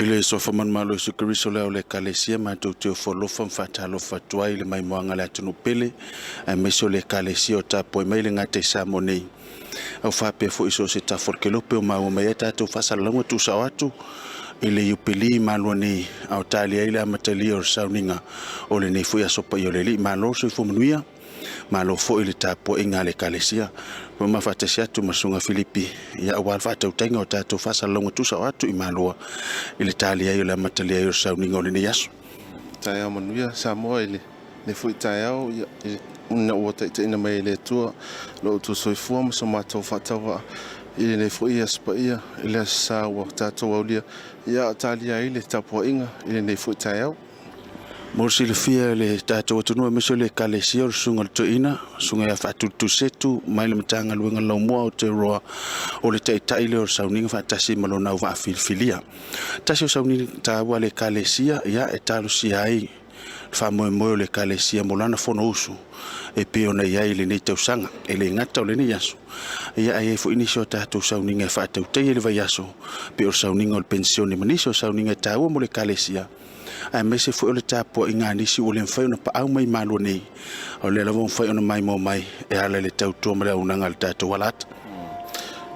Ile sofa man malo su Kristo leo le kalesia ma tu te folofa mfatalo fatwa ile mai mwanga la tunu pele meso le kalesia o tapo mai le ngate samoni au fa pe fo iso se ta forkelope o ma me eta tu fa salamo tu sa watu ile yupili maloni au talia ile amatali o sauninga o le ne fu ya sopa yo le li malo so fu mnuia malo fo ile tapo inga le kalesia o mafatesia tu masunga Filipi ya wal fa tu tenga o tatu fa salamo tu sa watu imaloa ile talia yo la matalia yo sauninga o le ne yaso TAEAO manuia Samoa ile ne fu TAEAO una o te ina mai le tua LOTU soifua ma so matou fatawa ile ne fu ia spaia ile sa wa tatou aulia ya talia ile tapo inga ile ne fu TAEAO Morsi le fia le tatou tunu meso le kalesia o sunga to ina sunga ya Faatulituli Setu mai le matanga luenga la mo o te roa o le taile o sauninga fa tasi malona va filfilia tasi o sauninga ta wa le kalesia ya etalo si ai fa mo le kalesia molana fono usu e pe ona ia ile nei tausanga ele ngata o le ni yaso ia ai fo inisio tatou sauninga fa tau te ile va yaso pe o sauninga o pensione manisio sauninga ta wa mo le kalesia ai mese fo le tapo inga nisi o le mfai ona pa au mai malo nei o le lavo mfai ona mai mo mai e ala le tau to mara unanga le tatou walat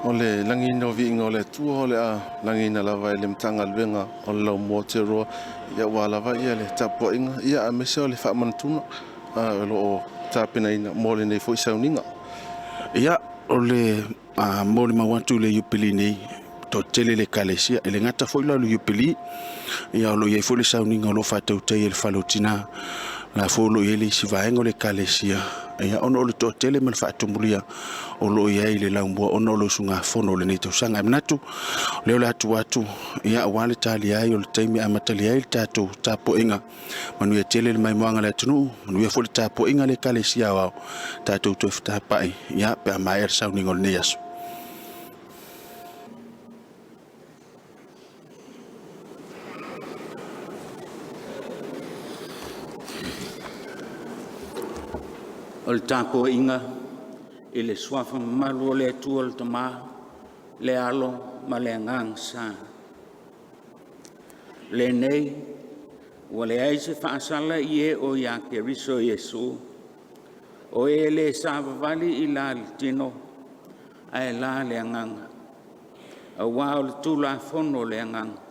o le langina o vinga o le tua o le a langina lava le mtanga luenga o le lau motero ia walava ia le tapo inga ia a mese o le whaamantuna o lo tapina ina mo le nei fo isauninga ia o le mo le mawatu le yupili nei to tele le kalesia ele ngata foi la yupili ia lo ye foi le sauninga lo fa tau te el falotina la fo lo ye le sivaengo le kalesia ia ono le to tele men fa tumulia o lo ye le lambo ono lo sunga fono le nito sanga mnatu le la tu ia wale talia yo le taimi amatalia il tatu tapo inga manu ye tele le mai mwanga le tunu manu ye foi tapo inga le kalesia wa tatu to fta pai ia pe mai sauninga le nias o le tapo inga i le suafa malu o le atua le tama le alo ma le angang sa le nei ua le ai se faasala i e o ia ke riso Iesu o e le savavali i la le tino ai la le anganga a wā o le tula fono le anganga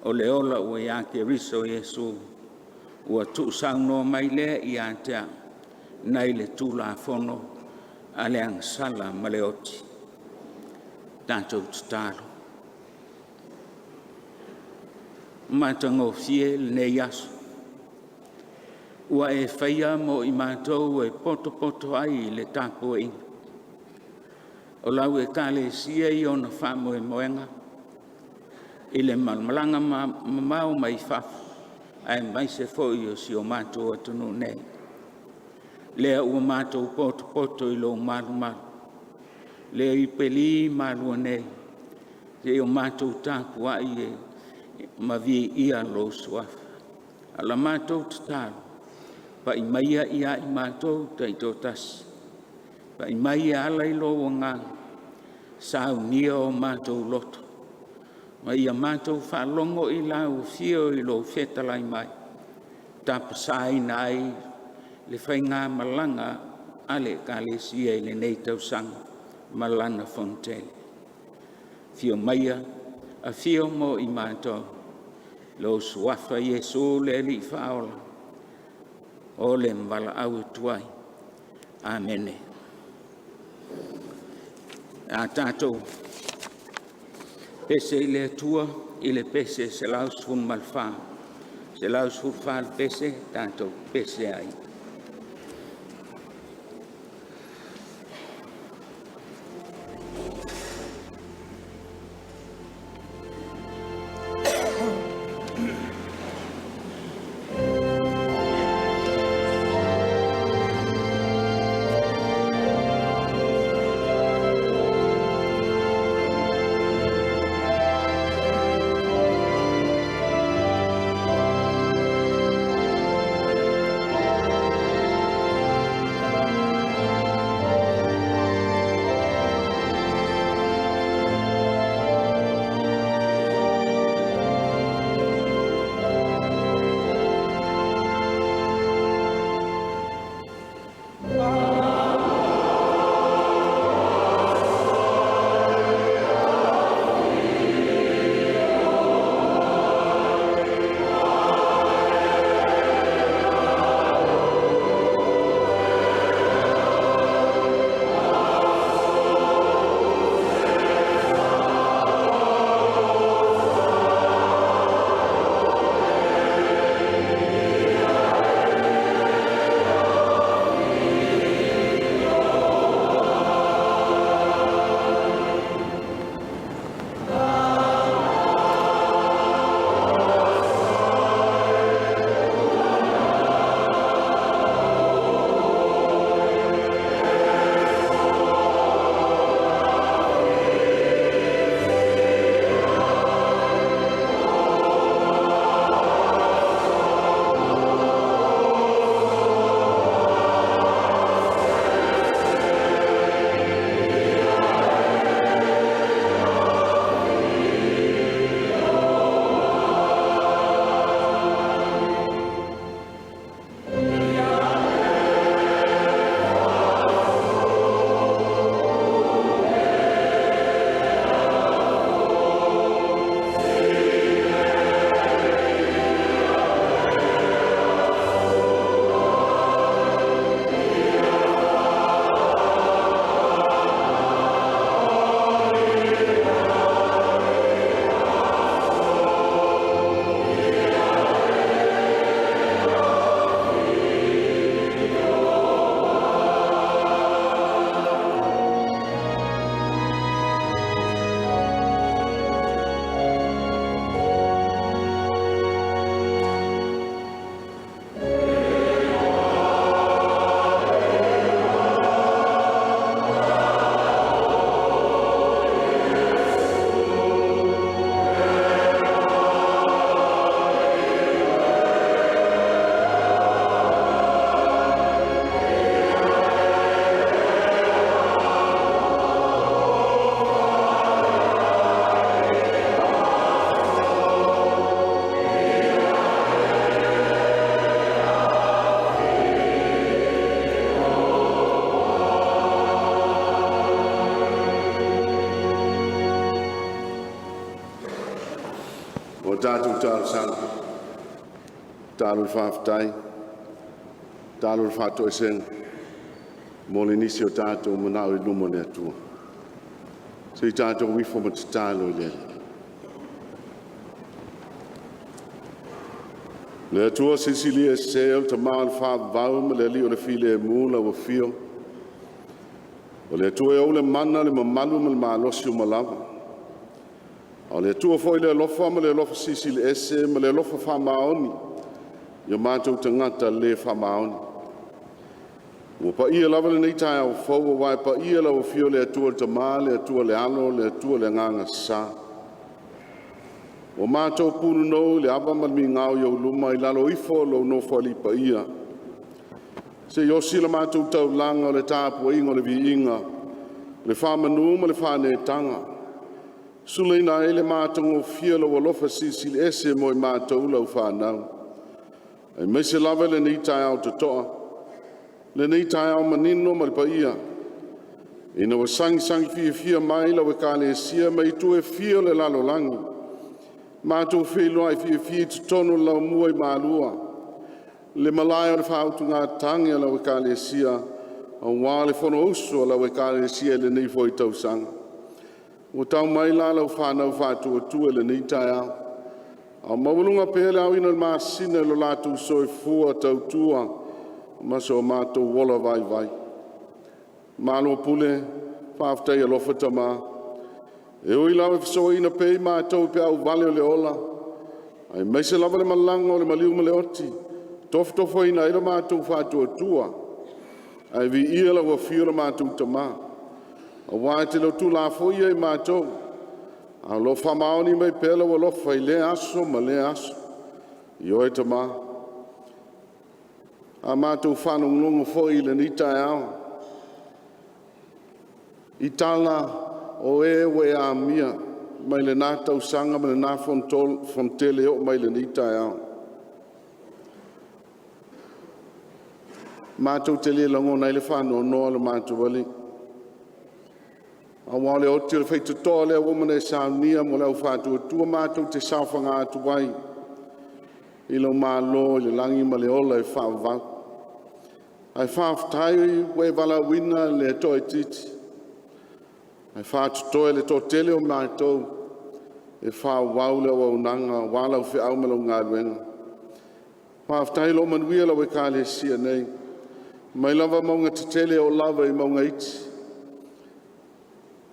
o le ola ua ia ke riso Iesu ua tu sauno mai le i a tea nai le tula fono a le angsala ma le oti tātou tutalo matango fie le nei aso ua e whaia mo i mātou e poto ai le tapo inga o lau e kale sia i ona whamo e moenga i le malmalanga mamau mai whafu ai mai se foi o si o mātou atunu nei lea ua mātou poto i lo malu lea i peli malu nei le o mātou tāpu ai e mavi ia lo suafa ala mātou tatalo pa i maia ia i mātou taito tasi pa i maia ala i lo wanga sa unia o mātou loto ma ia mātou whalongo i lau fio i lo fetalai mai tapasai nai le whainga malanga ale kalesia i le nei tausanga malana fontele. Fio maia a fio mo i mātou lo suafa Iesu le li whaola o le mbala au tuai. Amene. A tātou pese i le tua i le pese se lau sun malwha se lau sun whal pese tātou pese ai. tātou tāsanga, tālu whaafatai, tālu whātua senga, mo le nisi o tātou manau I lumo le atua. So I tātou wifo ma te tālo le. Le atua sisilia seo ta maal whaavau ma le li o le file e mula o fio. O le atua e o le mana le mamalu ma le maalosi o malawa. O le atua foi le lofa ma le lofa sisili ese ma le lofa whamaoni. Ia mātou tangata le whamaoni. Ua pa ia lava le nei tae au fau wai pa ia lau fio le atua le tamā, le atua le ano, le atua le nganga sa. Ua mātou punu nou le aba malmi ngau iau luma I lalo ifo lau no fali pa ia. Se yosi la mātou tau langa o le tāpua ingo le vi inga, le whamanu ma le whane tanga. Suleina ele mātou o fia lau alofa sisili ese mo I mātou lau whanau. E meise lava le nei tae au te toa. Le nei tae au manino ma le pa ia. Ina wa sangi fia mai la wa kale sia mai tu e fia le lalo langi. Mātou whelua I fia tu tono lau mua I maalua. Le malaya le whautu ngā tangi la wa kale sia. A wale whono uso la wa kale sia le nei foi tau sanga. O tau mai la lau whanau whātu o tua le nei tae au. A maulunga pele au ina māsine lo lātou soi fua tau tua. Maso mātou wola vai. Mālo pule, whaaftei alofa tamā. E oi lawe fisoa ina pei mātou pe au vale o le ola. Ai meise lava le malanga o le maliu ma le oti. Tofo ina ila mātou whātua tua. Ai vi ia la wa fio la mātou tamā. A wai te lo tu la foia I mātou. A lo whamaoni mai pela wa lofa I le aso ma le aso. I oi tamā. A mātou whanongongo foi le ni tae au. I tala o e we a mia mai le nātau sanga ma le nā fontele o mai le ni tae au. Mātou te le lango nei le whano noa le mātou wali. A wale o te whaitu toa lea womane saunia mo leo whātua tua mātou te sauwhanga atu wai. I lau mālo le langi ma le ola e whaavau. Ai whaaftai we wala wina le toi titi. Ai whaatu toe le to tele o mātou. E whaawau le o nanga wala o whiau me lau ngā ruenga. Whaaftai lo manuia lau e kāle sia nei. Mai lava maunga te tele o lava I maunga iti.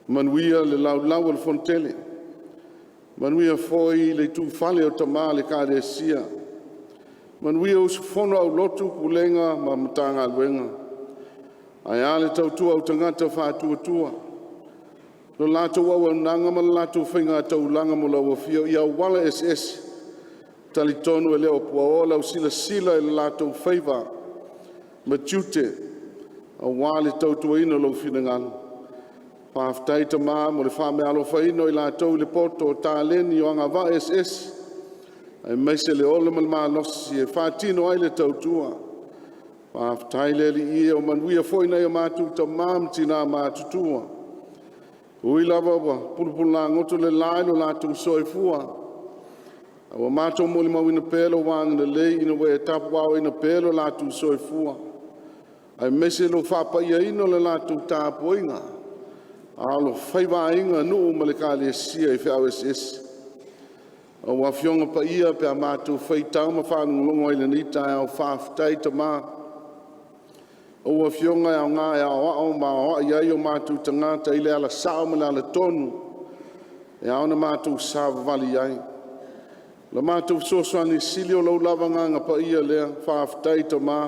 Manuia le lau le fontele. Manuia foi le tu fale o tamā le kāle sia. Manuia o sufono au lotu kulenga ma matanga luenga. Ai ale tau tua au tangata whātua tua. Lo lātou au nanga ma lātou whainga tau langa mo lau fio. Ia wala SS. Talitonu e leo pua o lau sila e lātou whaiva. Ma tiute. A wale tau tua ino lau whinangana. Whaaftai tamā mo le whame alo whaino I lātou le poto o tāleni o anga wa SS. Ai meise le ole mal mālosi e whātino ai le tautua. Whaaftai le li ie o manuia foi nei o mātou tamā mtina mātutua. Ui lava wa pulupula ngoto le lailo lātou soifua. Awa mātou moli mawina pelo wāngina lei ina wea tapu wāo ina pelo lātou soifua. Ai meise lo whāpaia ino le lātou tāpo inga. Alo whaiva inga nuu ma le kāle sia I whiau SS. O wafionga pa ia pe a mātou whaitau ma whanungulongo I le nita au whaafitai tamā. O wafionga au ngā e au au ma o iai o mātou tangata I le ala sao ma le ala tonu. E au na mātou sāwa wali ai. La mātou sosoani sili o lau lava nganga pa ia lea whaafitai tamā.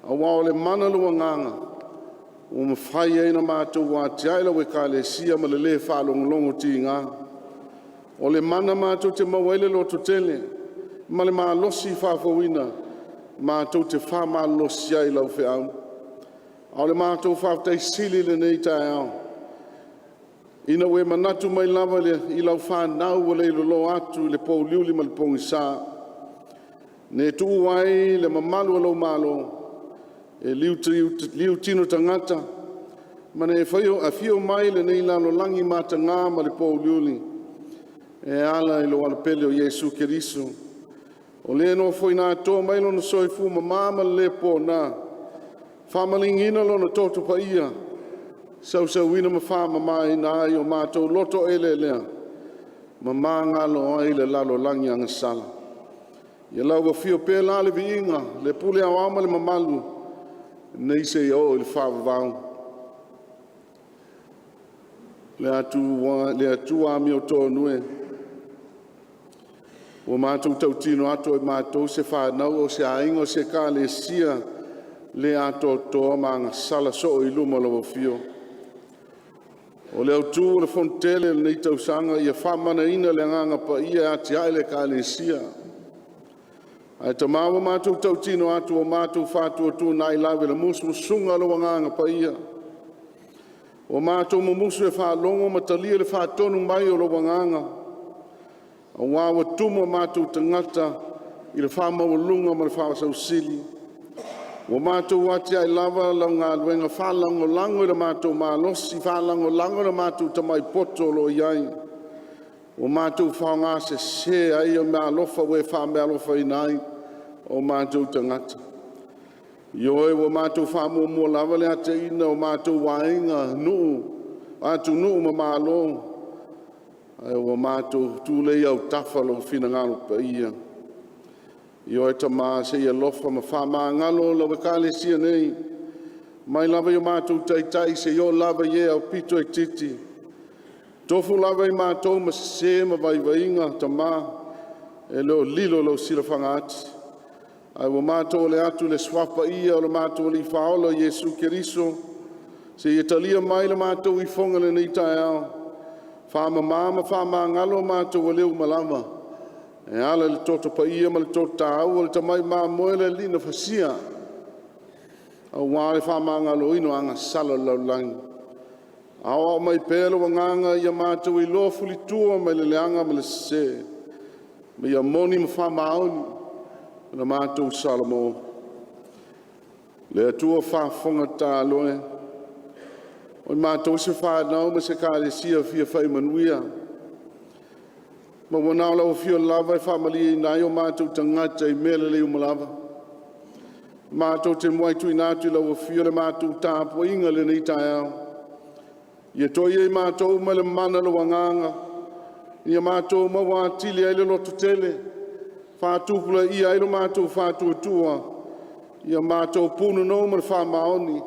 A wao le mana lua nganga. O ma whai e na mātou wā te aila we kāle sia ma le whalongolongo ti ngā. O le mana mātou te mawele lo to tele. Ma le mālosi whawhawina. Mātou te whamalosi ai lau whiau. O le mātou whawtai sili le nei tae au. Ina we manatu mai lava le I lau whanau o le lo atu le pou liuli ma le pongi sā. Ne tu wai le mamalu o lau malo. E liu tino tangata. Mana e whaio a fio mai le nei lalo langi mata ngā ma le pou liuli. e ala i lo ala pele o Iesu Keriso. O le no foi na to mai lo no soifu mama le po na. Whamalingina lo na toto pa ia. Sau wina ma whama mai na ai o mātou loto ele lea. Ma manga lo ai le lalo langi anga sala. Ia lau wa fio pe la le viinga, le pule au ama le mamalu. Nei se i o le whawa vau. Le atu ami o tō nue. O mātou tautino ato e mātou se whanau o se ainga o se ka le sia le ato toa maanga sala so i luma lo fio. O le autu le fontele le nei tausanga ia whamana ina le nganga pa ia ati ai le ka le sia. Ai ta mawa mātou tautino atu o mātou whātua tu nai lawe le musu sunga lo nganga pa ia. O mātou musu e whalongo matalia le whātonu mai o lo nganga. O wawa tumo mātou tangata i le whamawalunga ma le whawasau sili. O mātou wati ai lava lau ngā luenga whalango lango i le mātou mālosi, whalango lango le mātou tamai poto lo iai. O mātou whaonga se ai o mea alofa we whamea alofa i nai o mātou tangata. Ioe o mātou whamu mua lava le ate ina o mātou wainga nuu, atu nuu ma mālo. Ai o mātou tūlei au tawhalo whina ngalo pa ia. Ioe ta mā se ia lofa ma whamā ngalo lawa kāle sia nei. Mai lava i o mātou taitai se io lava ie au pito e titi. Tofu lava i mātou ma se ma vai vainga ta mā. E leo lilo lau sila whangaati. Ai o mātou le atu le swapa ia o le mātou li whaola Iesu Keriso. Se ia talia mai le mātou i whonga le nei TAEAO. Whama māma, whama ngalo mātou o leo malama. E ala le toto pa ia ma le toto tāu o le tamai mā moe le lina whasia. Au wāle whama ngalo ino anga sala lau langi. Awa o mai pēlo wa nganga ia mātou i lofu li tua mai le leanga ma le se. Me ia moni ma whama auni. Na mātou salamo. Le atua whafonga tā loe. O mātou se whanau ma se kāre sia fia whai manuia. Ma wanau lau fio lava e whamali i nai o mātou tangata i mele leo malava. Mātou te mwai tui nātu lau fio le mātou tāpo inga le nei TAEAO. Ia toi e mātou ma le mana lo wanganga. Ia mātou ma wātili ai le loto tele. Whātupula i ai lo mātou whātua tua. Ia mātou punu no ma le whamaoni.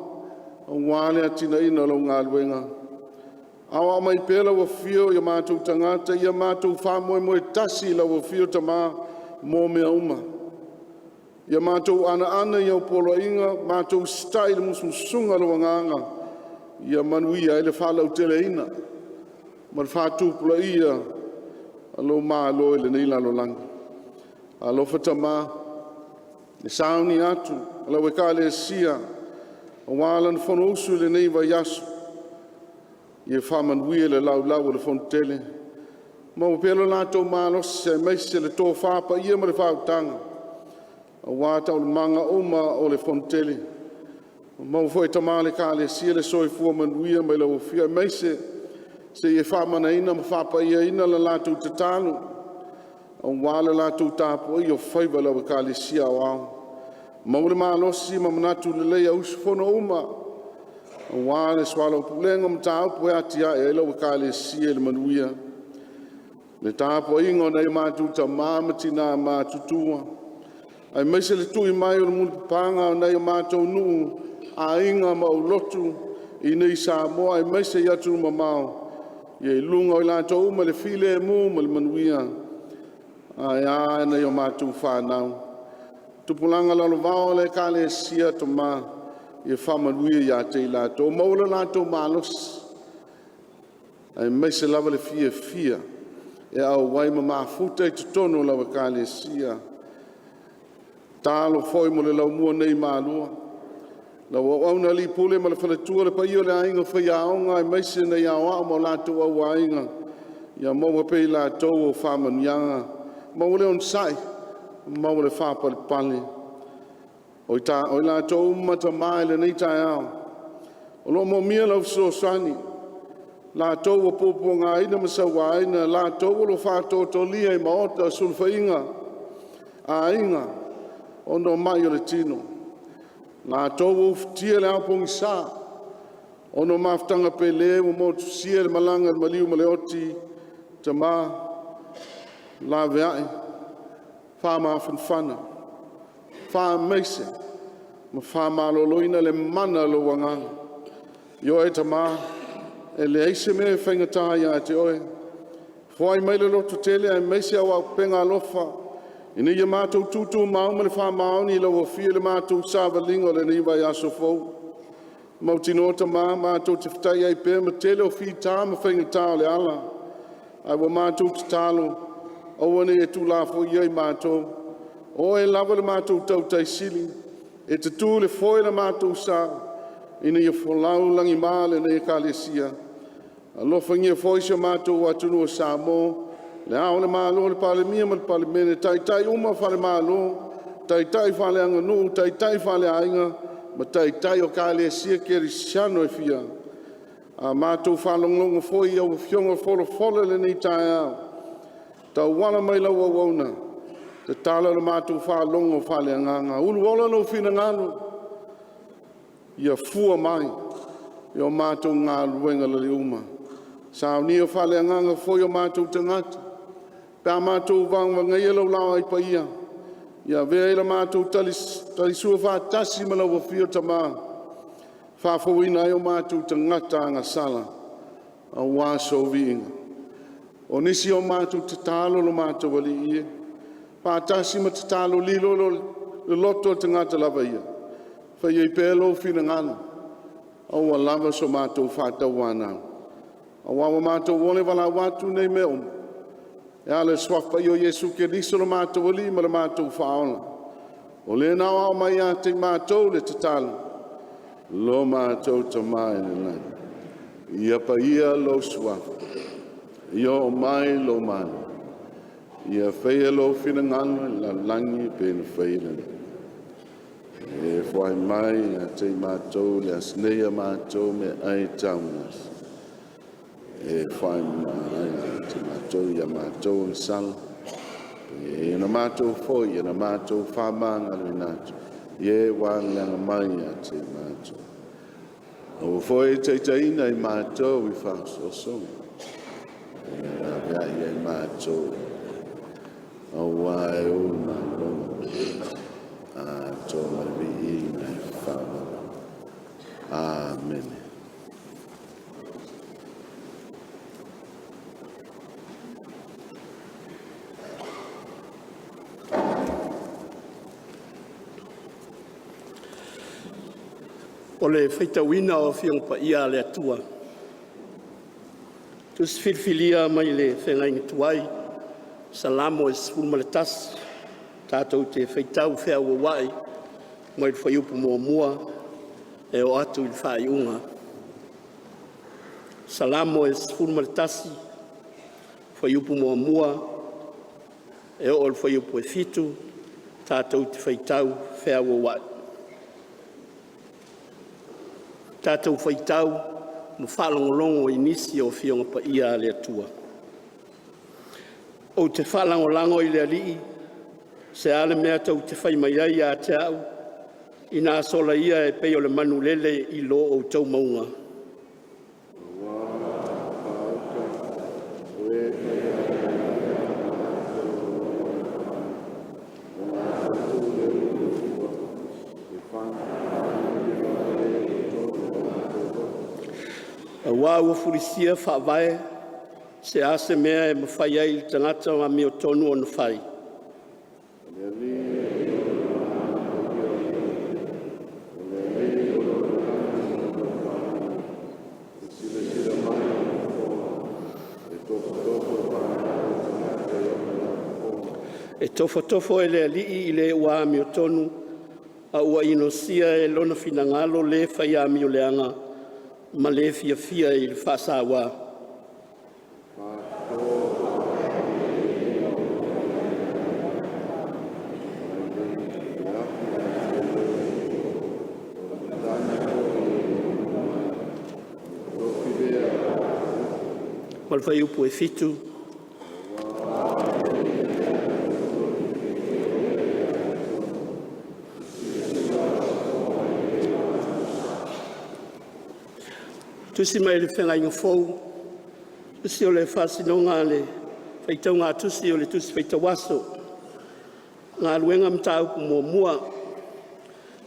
O wale atina ina lo ngā luenga. Awa mai pēla wa fio ia mātou tangata, ia mātou whamoe moe tasi la wa fio tamā mō mea uma. Ia mātou ana ia polo inga, mātou stai le musmusunga lo nganga. Ia manuia ele whalau tele ina. Ma le whātupula ia alo mā alo ele neila lo langa. Alo whatamā, ne sauni atu, ala wekale sia, o wālan whono usu le nei wa yasu. Ia whamanuia le lau le whontele. Ma o pēlo nātou mālos se meise le tō whāpa ia ma le whautanga. O wātau le manga oma o le whontele. Ma o whoi tamale kā le sia le soifua manuia mai lau fia meise se ia whamana ina ma whāpa ia ina le lātou te tālu. O wāle lātou tāpo i o whaiva lau kā le sia o au. Maule mālosi ma manatu le leia usu whono uma. O wāle swala o pulenga ma tāupu e ati a e lau ka le sia le manuia. Le tāpo ingo nei mātu ta māmati nā mātutua. Ai meise le tui mai o le mulu panga o nei mātou nuu a inga ma o lotu i nei Samoa ai meise i atu ma mau. Ie lunga o lātou uma le file e mū ma le manuia. Ai a nei o mātou whānau. Tupulanga lalo vao le ka le sia to ma i whamanuia ia te i lātou. Maula lātou mālos. Ai meise lava le fia. E au wai ma mafuta i tutono lawa ka le sia. Tālo foi mo le lau mua nei mālua. Lau au na li pule ma le whaletua le pa io le ainga whai aonga ai meise nei awa ma lātou au ainga. Ia maua pei lātou o whamanuianga. Maua le on sai. Mau le whāpa le pale. O i lātou umata mai le nei TAEAO. O lo mo mia lau so sani. La tau o popo ngā ina masawa ina, la tau o lo whātou tolia I maota sulfa inga, a inga, ono mai o le tino. La tau o ftia le apongi sā, ono maftanga pele o motu sia le malanga le maliu ma le oti, ta mā, la veai, wha mawhanwhana, wha meise, ma wha maloloina le mana lo wanganga. Yo e ta mā, e le eise me whaingataa ia te oe. Whai mai le loto tele ai meise au au penga alofa. Ina ia mātou tūtū mauma le wha maoni lau o fia le mātou sāwalingo le niwa i aso fau. Mautinota mātou te whtai ai pēr ma tele o fi tā ma whaingataa le ala. Ai wa mātou te tālo, au ane e tū lafo iai mātou. O e lava le mātou tau tai sili, e te tū le foi le mātou sā. Ina ia wholau langi māle na e kālesia. Alofa ngia foisio mātou atunu o Samoa. Le ao le mālo le pale mia ma le pale mene. Tai uma whale mālo. Tai whale anganu. Tai whale ainga. Ma tai o kālesia keri siano e fia. A mātou whalonglongo foi au fionga folo le nei TAEAO. Tau wana mai lau au auna. Te tala le mātou whalongo whale anganga. Ulu ola no whina ngānu. Ia fua mai, ia o mātou ngā luenga lali uma. Sāo ni o whale anganga foi o mātou tangata. Pea mātou wangwanga ia lau lau ai pa ia. Ia vea ila mātou tali sua whātasi ma lau wa fio tamā. Whāwhawina ai o mātou tangata anga sala. A wāso viinga. O nisi o mātou te tālo lo mātou wali ia. Whātasi ma te tālo lilo le loto tangata lava ia. Whai ei pēlo whina ngana. Au a lava so mātou whātau wānau. Au awa mātou wole wala wātu nei me om. E ale swafpa i o Jesu ke liso lo mātou wali ma le mātou whaona. O le nao au mai a te mātou le te tala. Lo mātou ta mai le lai. Ia pa ia lo swafpa. Ia o mai lo mai. Ia whaia lo whina ngana la langi pēna whaila. E whai mai a te mātou le asneia mātou me ai taunas. E whai mai a te mātou ia mātou i sala. E na mātou foi, e na mātou whamanga le nātou. E wānanga mai a te mātou. O foi te taina i mātou i whaososonga. E na vea i mātou. O wai o mātou. Amen. O le whaitawina o whiong pa ia le atua. Tus whilwhilia mai le whengainga tuai. Salamo e sfulmaletas. Tātou te whaitau whea ua wai. Mai le whaiupu mua. E o atu i whai unga. Salamo e sfulmaletasi. Whaiupu mua. E o le whaiupu e fitu. Tātou te whaitau whea ua wai. Tātou whaitau, mo whalangolongo I nisi o whionga pa ia le atua. O te whalangolango I le alii, se ale mea tau te whai mai ai a te au, I nā sola ia e peo le manu lele I lo o tau maunga. Wā ua furisia whawae, se ase mea e mawhai ai tangata wa meo tonu o na whai. E tofo e le alii I le ua meo tonu, a ua inosia e lona finangalo le whai a meo leanga, ma le fia I le whasawa. ma le whaiupu e fitu. Tusi mai le whenga inga fōu, tusi o le whasinonga le whaitau ngā tusi o le tusi whaitawaso, ngā luenga mtaupu mō mua,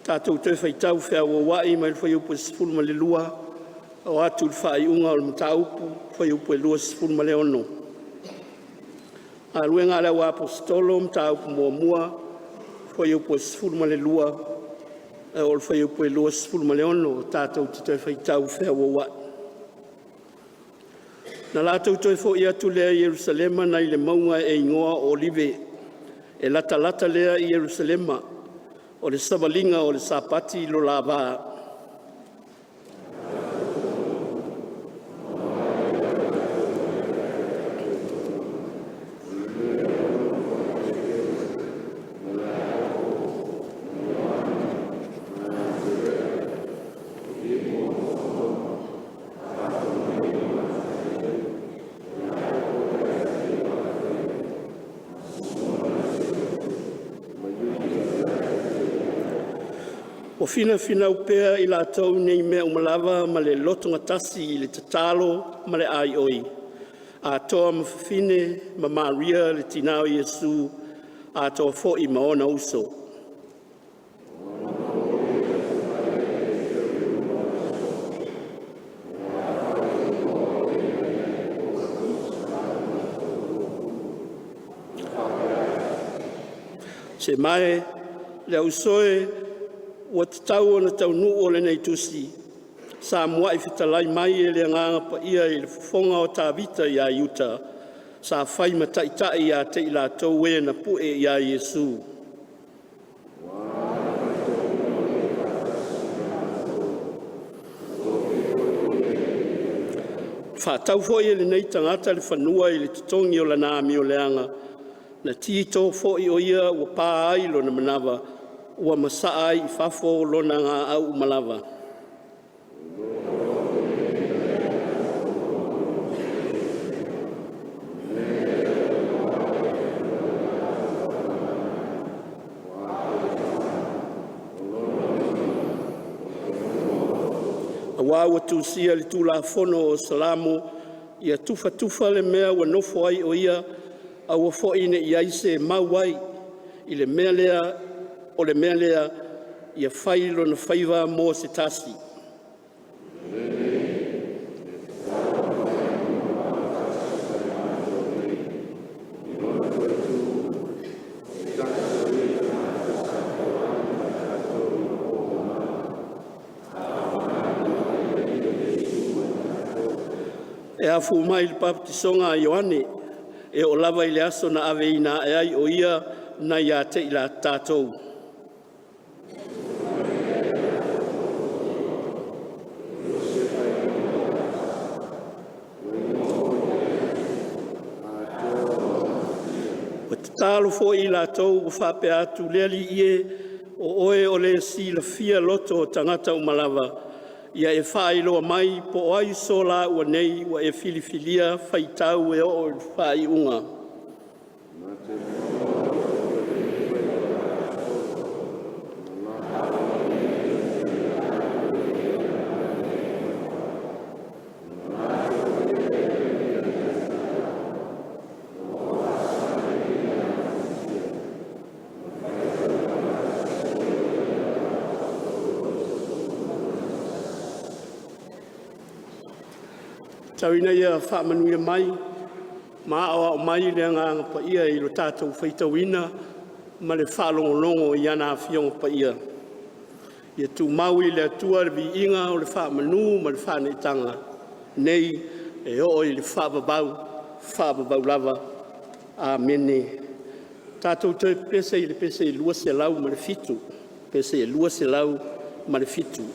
tātou te whaitau whea wawai mai le whaiupu e sifuru ma le lua, o atu le whai unga o le mtaupu, whaiupu e lua sifuru ma le ono. Ngā luenga le wa apostolo mtaupu mō mua, whaiupu e sifuru ma le lua, o le whaiupu e lua sifuru ma le ono, tātou te whaitau whea wawai. Na lātou toi fo ia tu lea Jerusalema nei le maunga e ingoa o Olive, e lata lea i Jerusalema, o le samalinga o le sapati lo lava. O fina upea i lātou nei mea umalawa ma le loto ngatasi i le tatalo ma le ai oi. A toa mawhine ma Maria le tinao Iesu a toa fo i maona uso. Se mai le usoe ua tatau ona taunu o le nei tusi. Sa mua i whitalai mai e le nganga pa ia i le fonga o tāwita i a Iuta. Sa whai mataitai i a te i lātou e na pue i a Iesu. Whātau foi e le nei tangata le whanua i le tutongi o la nāmi o le anga. Na tito foi o ia ua pā ailo na manawa. Ua masaa i fafo lona ngā au malawa. Awa ua tūsia le tūla fono o salamo ia tufa le mea ua nofo ai o ia a ua fo ine i aise mauai i le mea lea o le mea lea ia whailo na whaiva mō se tasi. E afu mai le papatisonga a Ioane e o lava i le aso na ave ina e ai o ia na ia te i la tātou. Talo fo i lātou o whape atu leali ie o oe o le si la fia loto o tangata o malawa. Ia e whae loa mai po o ai sola ua nei ua e filifilia whaitau e o whae unga. Tauina ia whaamanuia mai, maa o mai le nganga pa ia i lo tātou whaitauina, ma le whaalongolongo i ana awhionga pa ia. Ia tū maui le atua le vi inga o le whaamanu ma le whaanetanga. Nei e o i le whaababau lava. Amene. Tātou te pese i le pese i lua se lau ma le fitu. Pese i lua se lau ma le fitu.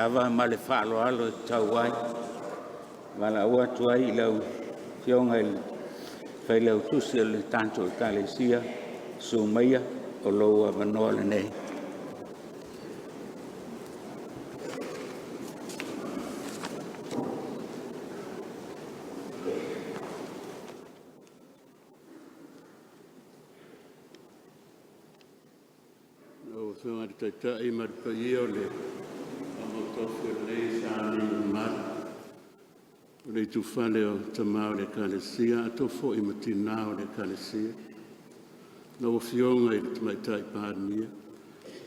ava ma le whaaloalo e tau ai. Wala ua tuai I lau fionga I whai lau tusi o le tanto I Kalesia, su maia o loua manoa le nei. Whanga te taitai maripai o le amotofu le sāni mara. O le tūwhane o tamau le Kalesia, ato fo I matina o le Kalesia. Na o fionga I le tamaitai pārnia.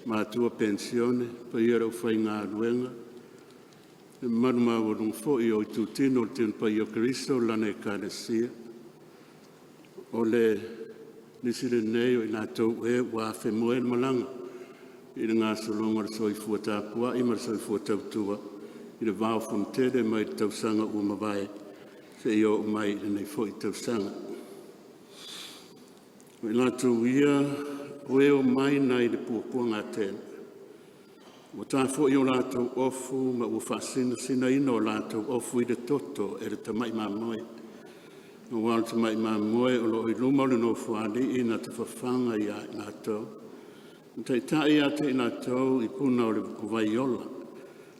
Mātua pensione, pai era o whai ngā ruenga. E maruma o rung fo I o I tūtino o tēn pai o Kristo lana e Kalesia. O le nisire nei o I nā tau e wā whemoe malanga. I le ngā solonga le soi fuatāpua, I mara soi fuatautua, I le vāo fontere mai le tausanga ua mawai, se I o mai le nei fo I tausanga. O I lātou ia, oe o mai nei le puapua ngā tēna. O tā fo I o lātou ofu, ma ua whaasina sina ina o lātou ofu I le toto, e le tamai māmoe. O wāle tamai māmoe, o lo I luma o le no fuali, I nā te whawhanga I a lātou. Tai TAEAO I nā tau I puna o le kuwaiola.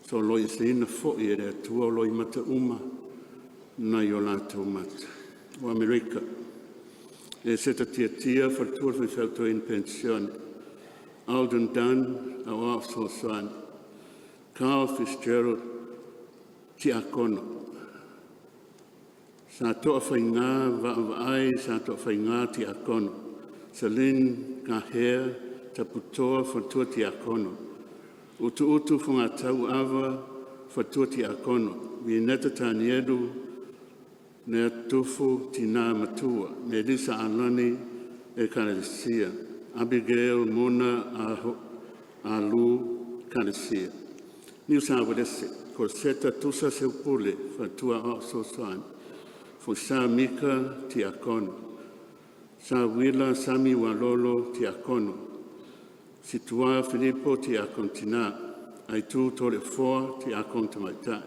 So loi se ina fo'i e rea tua o loi mata uma na I o lātou mata. O Amerika. E seta tia whatua whawhautua in pensione. Alden Dunn a o Sosan. Carl Fitzgerald ti a kono. Sa toa whainga vaai sa toa whainga ti a kono. Celine Kahea taputoa whatua ti a kono. Utu whunga tau awa whatua ti a kono. Mi neta tāni edu nea tufu ti nā matua. Me Lisa Alani e Kalesia. Abigail Mona a Lu Kalesia. Niu sa wadese. Ko seta tusa se upule whatua o Sosan. Fo sa Mika ti a kono. Sa Wila Sami Walolo ti a kono. Situa Filippo ti a kontina, ai tu tole foa ti a kontamaita.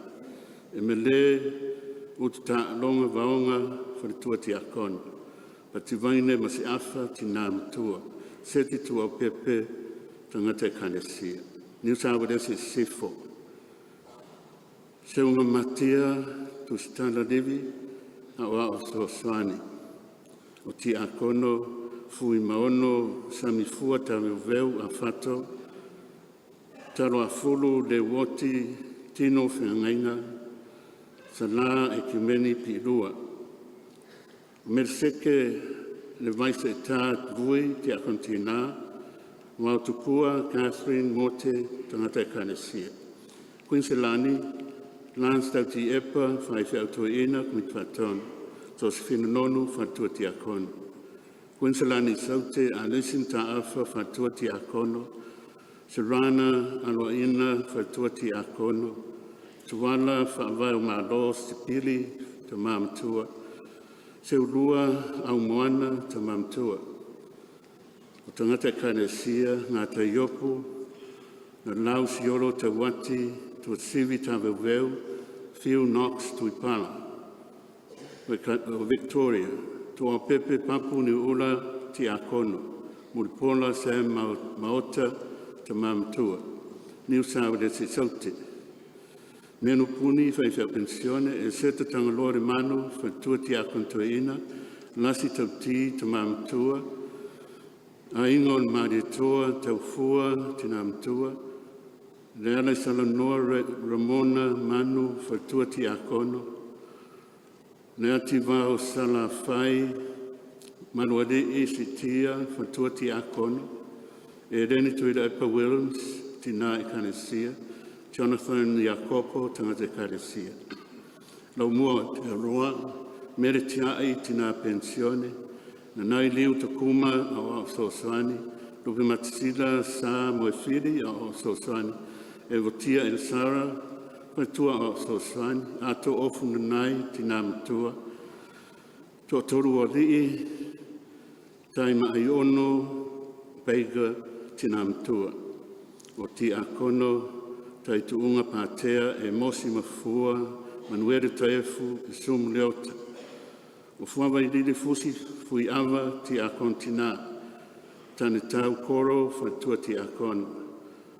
E me le uta longa vaonga wharitua ti a kono. Pa ti vaine ma se afa ti nā matua. Seti tu au pepe tangata e Kalesia. Niu sa wadese sifo. Se unga matia tu stala livi a wa o Soaswani. O ti a kono fui maono sami fua tawe veu a fato, taro a fulu le woti tino whiangainga, sa la e kimeni pi rua. Merseke le vaise tā vui te a kontina, wau tupua Catherine Mote tangata e Kalesia. Quincelani, Lance tauti epa, whai whiautua ina kumit whaton, Josephine Nonu whatua ti a kono. Quincelani saute a lesin ta afa whatua ti a kono, Serana aloina whatua ti a kono, Tuala whaavau ma los te pili te mamtua, Seurua au moana te mamtua. O tangata Kalesia ngā te iopu, na lau siolo te wati, tu sivi ta veu, Phil Knox tu ipala, o Victoria, tu a pepe papu ni ula ti a kono, muripola se maota te mamtua. Niu sawa de si sauti. Menu puni fai fai pensione e seta tangalore manu fai tua ti a kontoina, lasi tau ti te mamtua, a ingol maritoa tau fua ti mamtua, leala salanoa Ramona manu fai tua ti a kono, Nea ti vau sala fai, manuade e si tia, whatua ti a kono, e reni tuida Epa Williams, ti nā e Kalesia, Jonathan Jacopo, tangata e Kalesia. Lau mua te roa, mere ti ai ti nā pensione, na nai liu te kuma a o Sosani, lupe matisila sa moefiri a o Sosani, e votia el Sara, Tua o Sosani, ato ofu nai ti nā matua. Tō toru o rii, tai mai ono, peiga ti nā matua. O ti a kono, tai tuunga pātea e mosi mafua, manuere taefu e sumu leota. O fuawa I lili fusi fui awa ti a kontina, tane tau koro whatua ti a kono.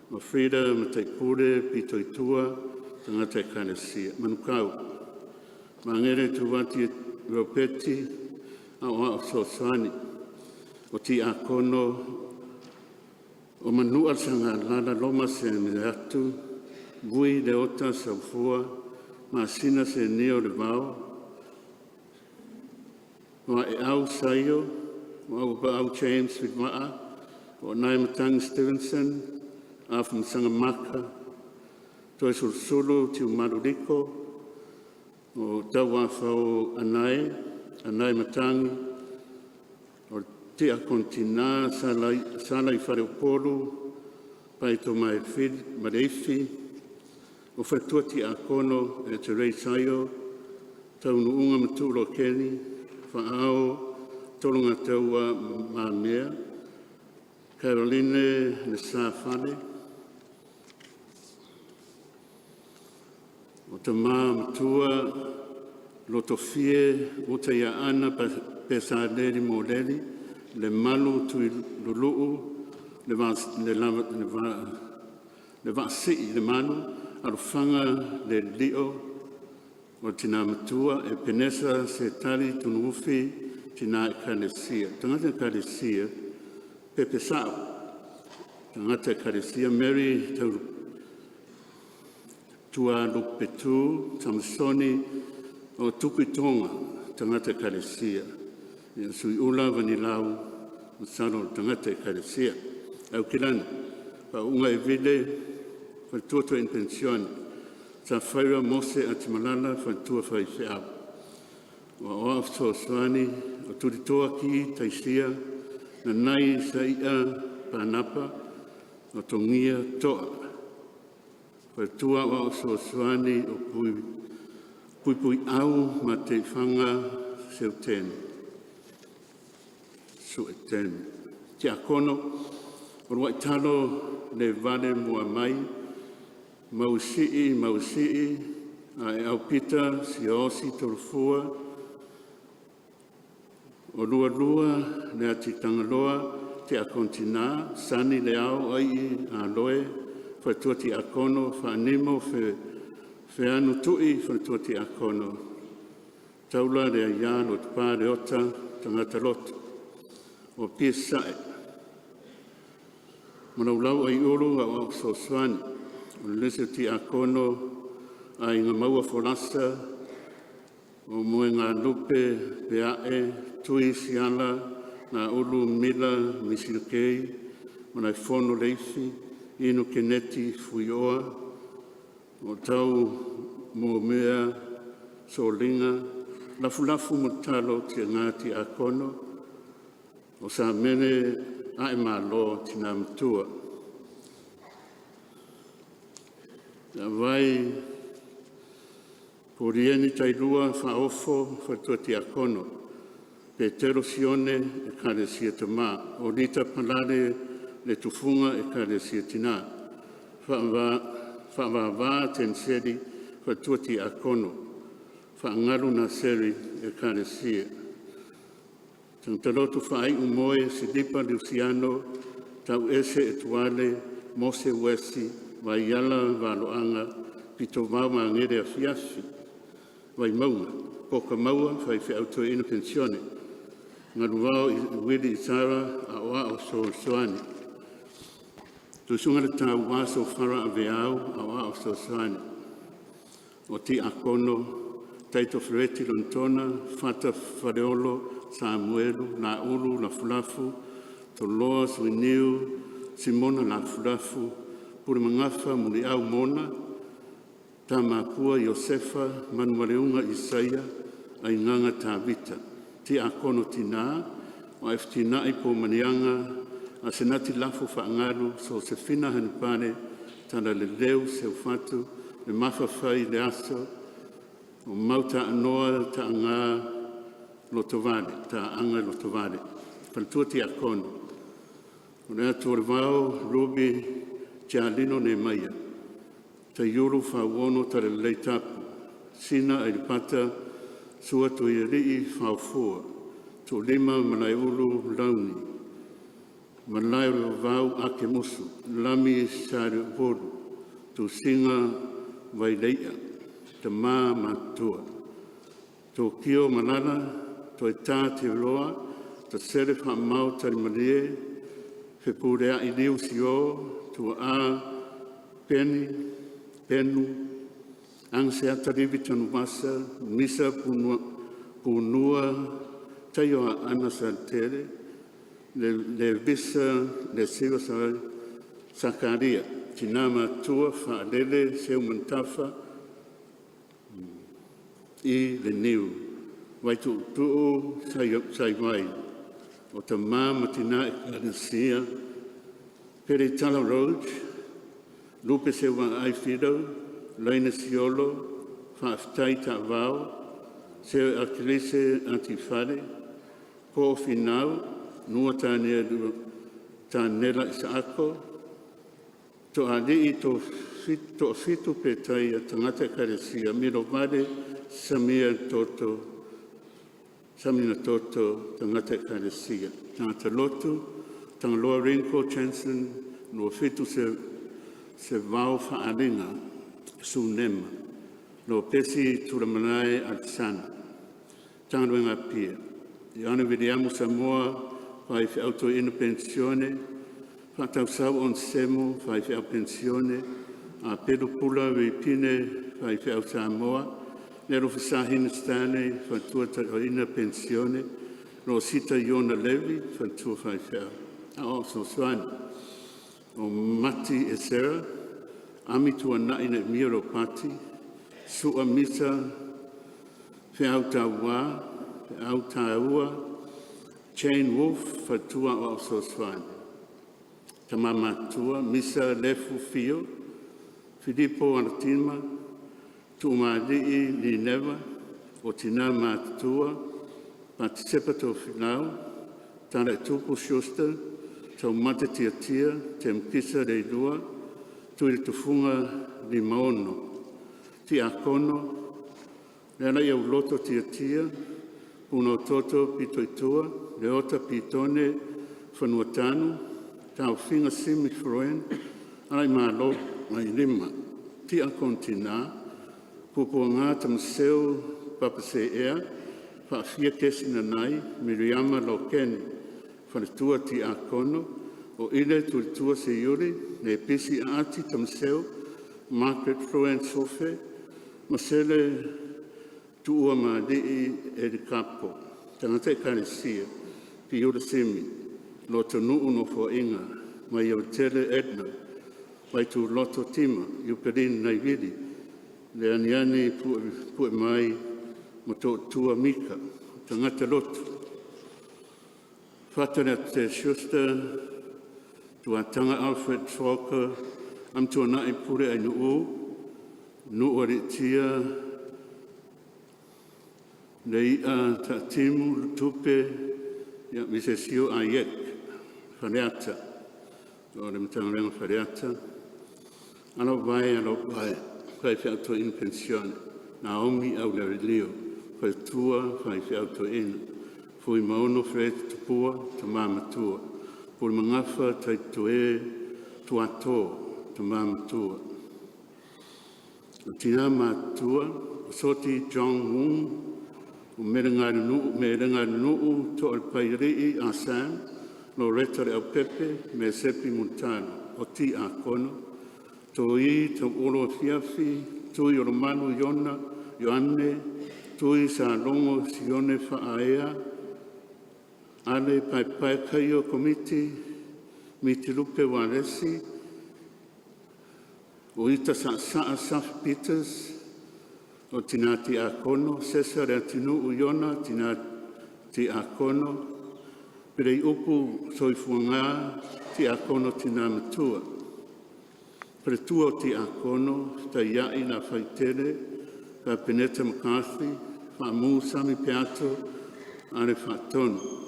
Ma Frida, ma taipure, pito itua, tangata kanesia. Manukau, ma ngere tuwati ropeti, a sosani, o ti a kono, o manua sanga lana loma se atu, bui de ota sa fua, ma sina se neo le vao, ma e au saio, ma au James Widmaa, o Naimatang Stevenson, afum sanga maka, toi sulu ti umaruriko, o tawa fau anai matangi, o te a kontina sala I whare upolu, pai to mai mareifi, o whatua ti a kono e te rei saio, taunu unga matulo keni, whaao, tolunga taua mamea, Caroline ne sa whane, o te mā matua, loto fie, o te ia ana pe sa leri mo leri, le malu tui luluu, le vasi le manu, arufanga le lio, o tina matua e penesa se tali tunuufi tina e karesia. Tangata karesia, pepe sao. Tangata karesia, Mary tau tua lupetu, Samsoni, o tukuitonga, tangata karesia. Ia sui ula vanilau, masaro tangata karesia. Au kilana, pa unga e vile, fa tuoto in pensione, sa whaira mose ati malala, fa tua whai whiau. Wa oa so swani, o turitoa ki, taisia, na nai sa ia panapa, o tongia toa. Fa tua oa so swani, o pui au, ma te whanga seu tenu. Su e tenu. Te akono, o rua talo le vale mua mai, mausii, a e au pita, si osi torfua, o lua, le ati tangaloa, te akontina, sani le au ai a loe, whatua ti akono, whanimo, anu tui, whatua ti akono. Taula le a ia, lo te pā le ota, tangata lotu, o pia sae. Manaulau ai uru a so swani, o lese ti akono, ai ngā maua wholasa, o moe ngā lupe, peae, tui siala, ngā ulu mila, misilkei, o nai whono leifi, inu keneti fuioa, o tau mo mea, solinga, lafu mutalo tia ngāti akono, o sa mene ae malo tina mtua. Vai porieni tailua whaofo whatua ti akono, pe tero sione e kare sia tama, o rita palare le tufunga e kare sia tina, wha ten seri whatua ti akono, whaangaru na seri e kare sia. Tangtalotu whaai umoe Silipa Luciano, tau ese e tuale, Mose Wesi, vai yala valoanga, pito mauma ngere a fiafi, vai maunga, poka maua, vai whi auto ina pensione. Ngaruwao Willi Isara, a oa o Soani. Tu sunga le tau waso whara a veau, a oa o Soani. O ti akono, taito Fereti Lontona, Fata Fareolo, Samuelu, la ulu, la fulafu, toloa, suiniu, Simona, la fulafu, pure mangafa, muri au mona, tamapua, Josefa, manualeunga, Isaia, ai nganga tāvita. Ti akono tina, o eftina i po manianga, a senati lafu whaangaru, so se fina hanupane, tana le leu, seu fatu, le mawhawhai, le aso, o mauta anoa, ta ngā, Lotovale, ta anga Lotovale. Faltua ti akono. O rea tuarvao, Ruby, Cialino ne maia. te iuru whawono tare leitapu, sina ai pata sua tu i rii whawfua, tu lima manai ulu launi, manai vau ake musu, lami sari voru, tu singa vai leia, te maa matua, tu kio manana, tu e tā te roa, te sere whamau tari marie, fe purea i liu si o, tu a peni, penu, ang se ataribi tanu masa, misa punua, tayo a ana sa tere, le visa, le siwa sakaria, tinama tua, whaadele, seu mantafa, i le niu, wai tu sai mai, o ta mama tina e kanasia, pere tala road, lupe se wa ai fido, leina siolo, whaaftai ta vau, se akilese antifare, po finau, nua ta nela isa ako, to ali i to fitu petai a tangata karesia, miro vade samia samina toto tangata karesia. Tangata LOTU, tanga loa rinko chanson, no fitu se vau whaaringa, su nema, no pesi turamanai at sana. Tanga ruenga pia. Iana vidiamu Samoa, pai fi auto ina pensione, fatau sau on semo, pai fi au pensione, a pedo pula vipine, pai fi au Samoa, nero fisahina stane, fatua ta ina pensione, no sita Iona Levi, fatua pai fi au. A o so swan, o mati e sera, ami tua na ina miro pati, sua misa, fi au tawa, au taua, Chain Wolf, fatua o so swan. Tamama tua, misa lefu fio, Filippo Artima, tuumadi li neva, o tina matua, participato finau, tala tupu shusta, tau mate tia, tem kisa de dua, tu il tufunga li maono, ti akono, nela iau loto tia, uno toto pitoitua, leota pitone whanuatanu, tau whinga simi froen, alai malo mai lima, ti a kontina, pupo ngā tamaseu papase ea, whaafia kesina nai, Miriama Lokeni, whanetua ti a kono, o ile tulitua se yuri, ne pisi aati tamaseu, Margaret Froen Sofe, masele tuua maadii edikapo, tangata e karesia, pi yura semi, loto nuu no fo inga, mai au tele Edna, mai tu loto tima, yuperin nai vidi, le aniani pue mai, mato tua mika, tangata loto. Fatana te shusta, tua tanga Alfred Falker, am tua nai pure ai nuu aritia, nei a ta timu tupe, ya misesio ayek, fariata, o le matanga renga fariata, alo vai, kai fi auto in pensione, Naomi au le rilio, kai tua, kai fi auto in, fui maono fred tupua, ta mama tua, pur mangafa tai tue, tuato, ta mama tua. Tina matua, soti John Wong, o merengari nuu to al pairii a Sam, lo retare au Pepe, me sepi Montano, o ti a kono, toi to olo fiafi, tui o romanu Ioanne, tui sa longo sione whaaea, ale pai kaio komiti, miti lupe waresi, o ita sa Peters, o tina ti a kono, Cesare atinu Iona, tina ti a kono, pere upu soifuanga ti a kono tina matua. Pere tua ti a kono, ta iai na whaitere, ka Peneta McCarthy, wha mu Sami Peato, are whatonu.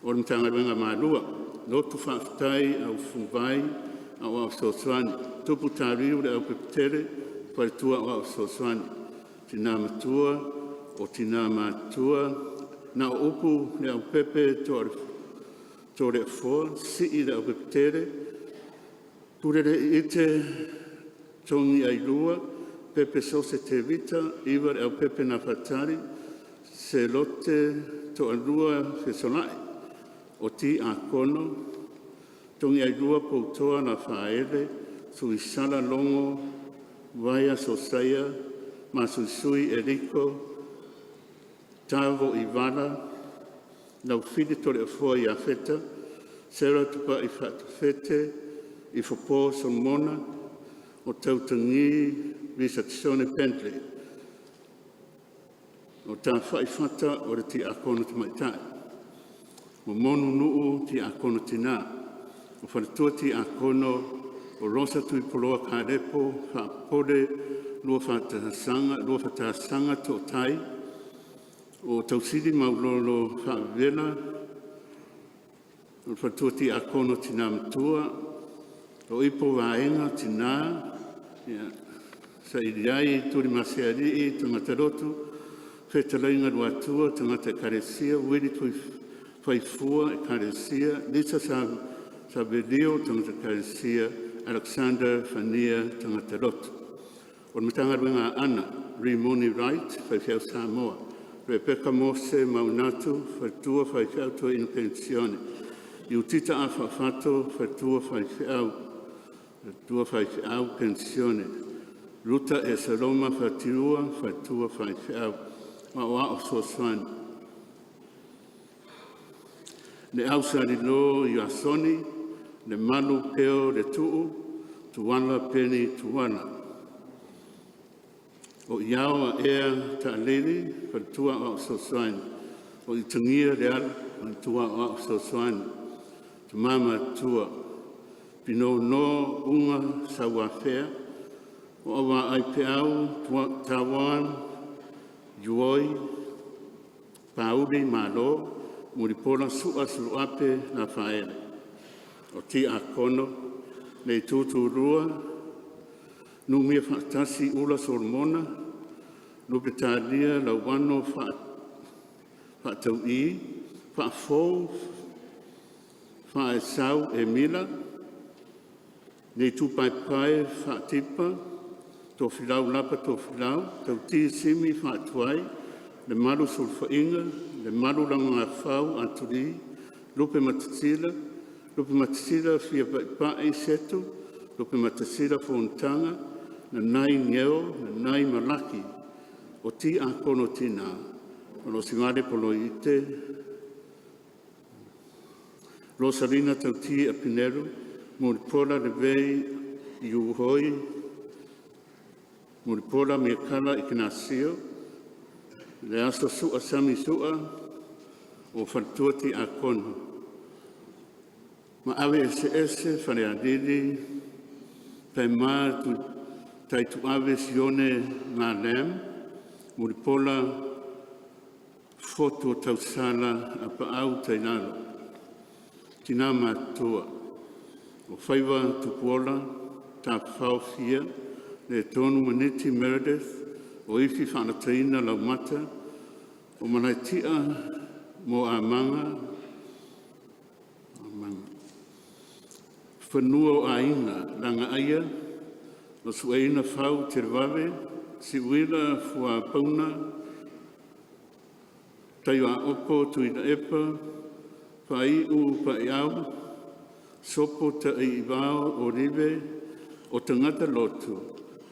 O mtanga renga marua, lotu whaftai au fuwai au au soswani. tupu tāriu le au pepetere, pai tua o sosoani. Tina matua, o tina matua, na o upu le au pepe tore foa, si le au pepetere, purere ite tongi ai lua, pepe sose te vita, iwa le au pepe na fatari, se lote to alua fe solai, o ti a kono, tongi ai lua poutoa na faele, sui sala longo, vaia sosaya, ma sui eriko, tavo i vana, nau fili tole a fua i a feta, sera tupa i fatu fete, i fopo somona, o tautangi visa tisone Bentley, o ta fai fata o re ti a kono te maitai. Mo monu nuu ti a kono tina, o whanatua ti a kono o rosa tui poloa kārepo, whapode, lua whatasanga to tai, o tausiri maulolo whawela, o whanatua ti a kono tina matua, o ipo waenga tina, sa iriai turi maseari i tangata rotu, whetalainga ruatua, tangata karesia, wiri tui whaifua e karesia, lisa sa bedio tangata karesia, Alexander Fania tangata rotu. O mitanga ruenga ana, Rimoni Wright, whaifeau Samoa, Rebecca Mose Maunatu, whaitua whaifeau tua ina pensione, Iutita a whawhato, whaitua whaifeau pensione, Ruta e Saloma whatirua, whaitua whaifeau, Mawa o Soswani. Le ausari lo i asoni, le malu peo le tuu, tuana peni tuana. O iawa ea ta lili, whaitua o Soswani. O i tangia le ala, whaitua o Soswani. Tu mama tua, pino no unga sa wafea, o awa ai peau, tawan, Juoi, Pauli, Malo, Muripola, Sua, Suape, na Faele. O ti a kono, le tutu rua, numia fatasi ula sormona, lupetalia, la wano fatau I, fa'afou, fa'esau e mila, le tupaipai, fa'atipa, to filau lapa to filau, tau ti simi whaatuai, le maru sulfainga, le maru langa whau aturi, lupe matasila fia pai setu, lupe matasila fontanga, na nai ngeo, na nai malaki, o ti a kono tina, o lo singare polo ite, Rosalina tau ti a pineru, muripola le vei i uhoi, Muripola me kala I kinasio, le aso sua sami sua, o whantuati a kono. Ma awe ese whare adidi, tai maa tai tu awe sione ngā lem, Muripola foto tausala a paau tai nalo. Tina mātua, o whaiwa tupuola, tā whawhia, le tonu maniti Meredith, o ifi whanataina lau mata, o manaitia mo a manga, whanua o a inga, langa aia, o sueina whau te rawe, si uila fua pauna, taio a opo tuina epa, whai u pai au, sopo ta i wao o rive, o tangata lotu,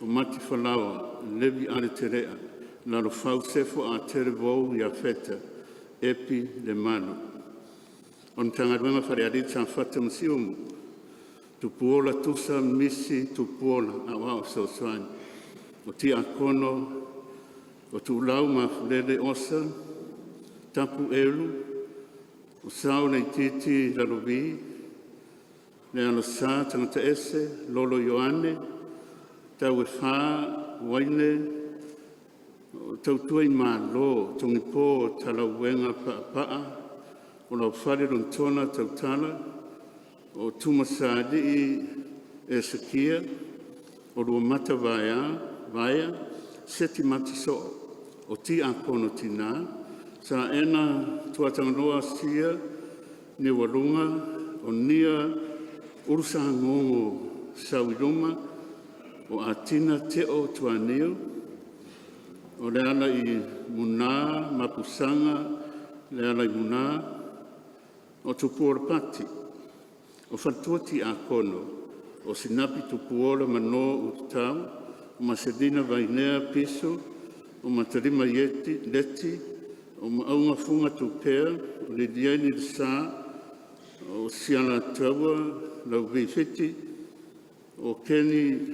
o mati whalawa, levi are te rea, naro whau sefo a tere vau ia feta, epi le manu. On tangaruenga whare arita whata masiumu, tu puola tusa misi tu puola a wao Soswani, o ti a kono, o tu lau ma fulele osa, tapu elu, o sao nei titi larovi, le alo sa tangata ese, lolo Ioane, tau e wha, waine, tau tuai mā lo, tongi pō tala wenga paa, o lau whare rontona tau tala, o tumasadi e sakia, o rua mata vaia, seti mati so, o ti a kono tina, sa ena tuatangoa sia, ne warunga, o nia urusa ngongo sauiruma, o atina te o tuaneo, o le ala i muna, mapusanga, le ala i muna, o tupua pati, o fatuati a kono, o sinapi tupuola mano utau, o masedina vainea piso, o matarima yeti, leti, o maunga funga tupea, o le diani le sa, o siana taua, lau vifiti, o keni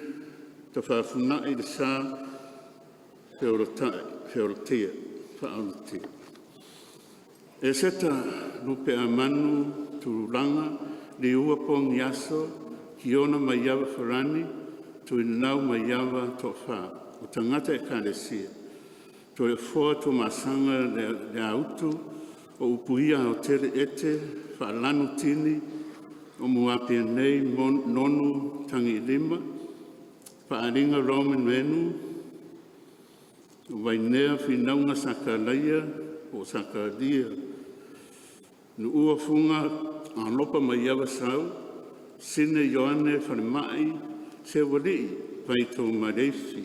tawhafunai le sa, feorotia, whaautia. E seta lupe a manu, turulanga, li ua pong yaso, ki ona mai awa wharani, tu inau mai awa tofa, o tangata e kālesia. Tu e fōa tu masanga le autu, o upuia o tere ete, whaalanu tini, o muapia nei nonu tangi lima, whaaringa Roman menu, o wainea whinaunga sakalaia, o sakalia. Nu ua funga alopa mai awa sau, sine Ioane whanemai, se wari, pai tō mareifi.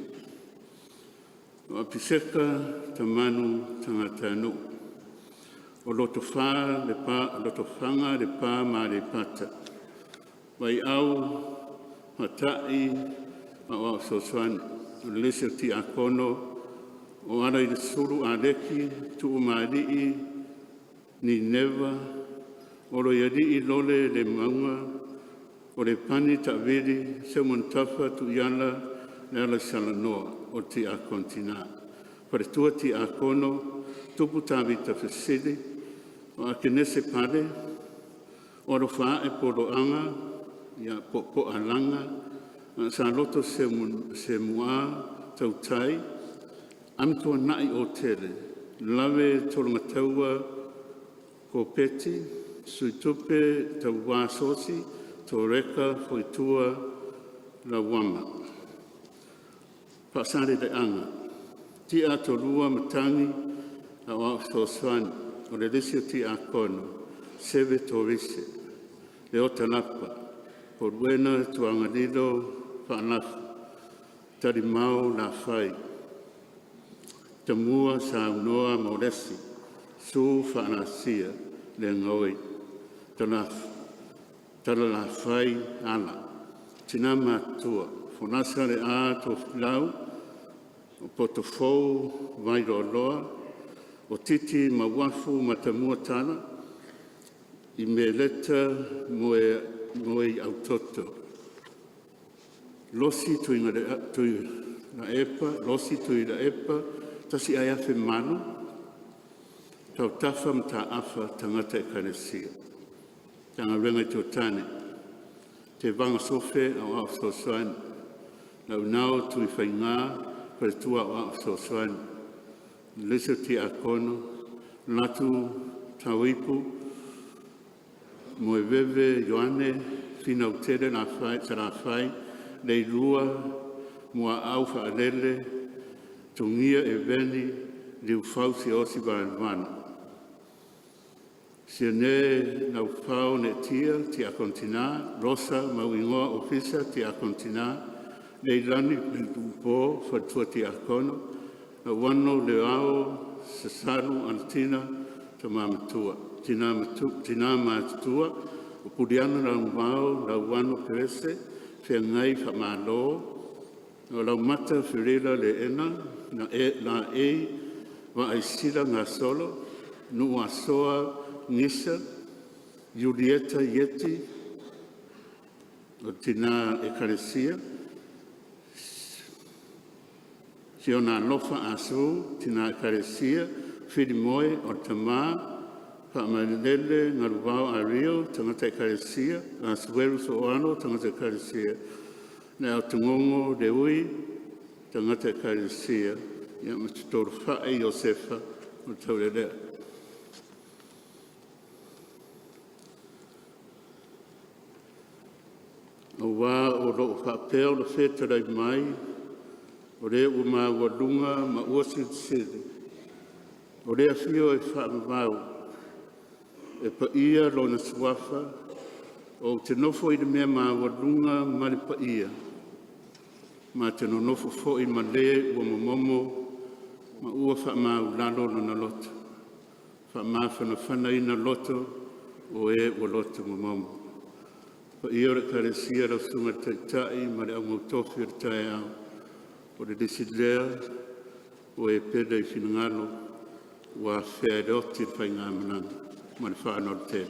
O apiseka tamanu tangata anu. O loto whanga le pā ma le pata. Wai au, matai, ma wau soswani. O lese ti akono, o ara i le suru a leki, tu umarii, ni neva, o lo yari i lole le maunga, o le pani ta veri, se montafa tu iala, le ala salanoa, o ti a kontina. Pare tua ti a kono, tupu tavi ta fesili, o a kenese pare, o lo faa e polo anga, ia po alanga, sa loto se mua tau tai, amtua nai o tere, lawe tolunga taua ko peti, sui tupe tau wā sosi, tō reka whoitua la wama. Pasare de anga, ti a tō rua matangi a wā tō swani, o le risio ti a kono, seve tō rise, le o talapa, o ruena tō angarilo whaanafu, tari mau la whai, tamua sa unoa mauresi, su whaanasia le ngoi, talafu. Tala la whai ala, tina matua, whanasa le a tō whilau, o poto fōu vai loa, o titi ma wafu ma tamua tala, i me leta moe au toto. Losi tui na epa, tasi ai afe manu, tau tafa mta afa tangata e kanesia. Tanga renga tō tane, te vanga sofe au au soswani, lau nao tui whaingā, pare tua au au soswani, lesa ti a kono, latu tauipu, moe veve Ioane, whina utere la whai, tara whai, lei rua, mua au whaalele, tungia e veni, liu whausi osi vana. Sia ne nau whao ne tia, ti a kontina, rosa mau ingoa ofisa ti a kontina, nei lani pō whatua ti a kono, na wano le ao, sasaru antina, ta mamatua. Tina mātua, o puriana rau wao, rau wano perese, whea ngai whamalo, o lau mata whirela le ena, na wa aisira ngā solo, nu a soa, Nisa, Julieta Yeti, o tina Ekalesia, Siona Lofa Asu, tina Ekalesia, Filimoe o Tamā, Paamalele, Ngaruvao Ario, tangata Ekalesia, Asueru Soano, tangata Ekalesia, Nea Tungongo Deui, tangata Ekalesia, Ia Matutoru Fae Josefa, o Taurelea. wā o lo whapeo le whetarai mai, o rea ua mā walunga ma ua siri. O rea whio e whaamavau, e pa ia lo na suafa, o te nofo i le mea mā walunga ma le pa ia. Ma te no nofo fo i ma le ua mamomo, ma ua whaamau lalo na loto. Whaamau whana ina loto, o e ua loto mamomo. Pa ia ora karesia ra sunga taitai, ma le au mautofi ar TAEAO, o le desilea, o e peda i finangalo, wa whea reoti whai ngā mananga, ma le whaanor te.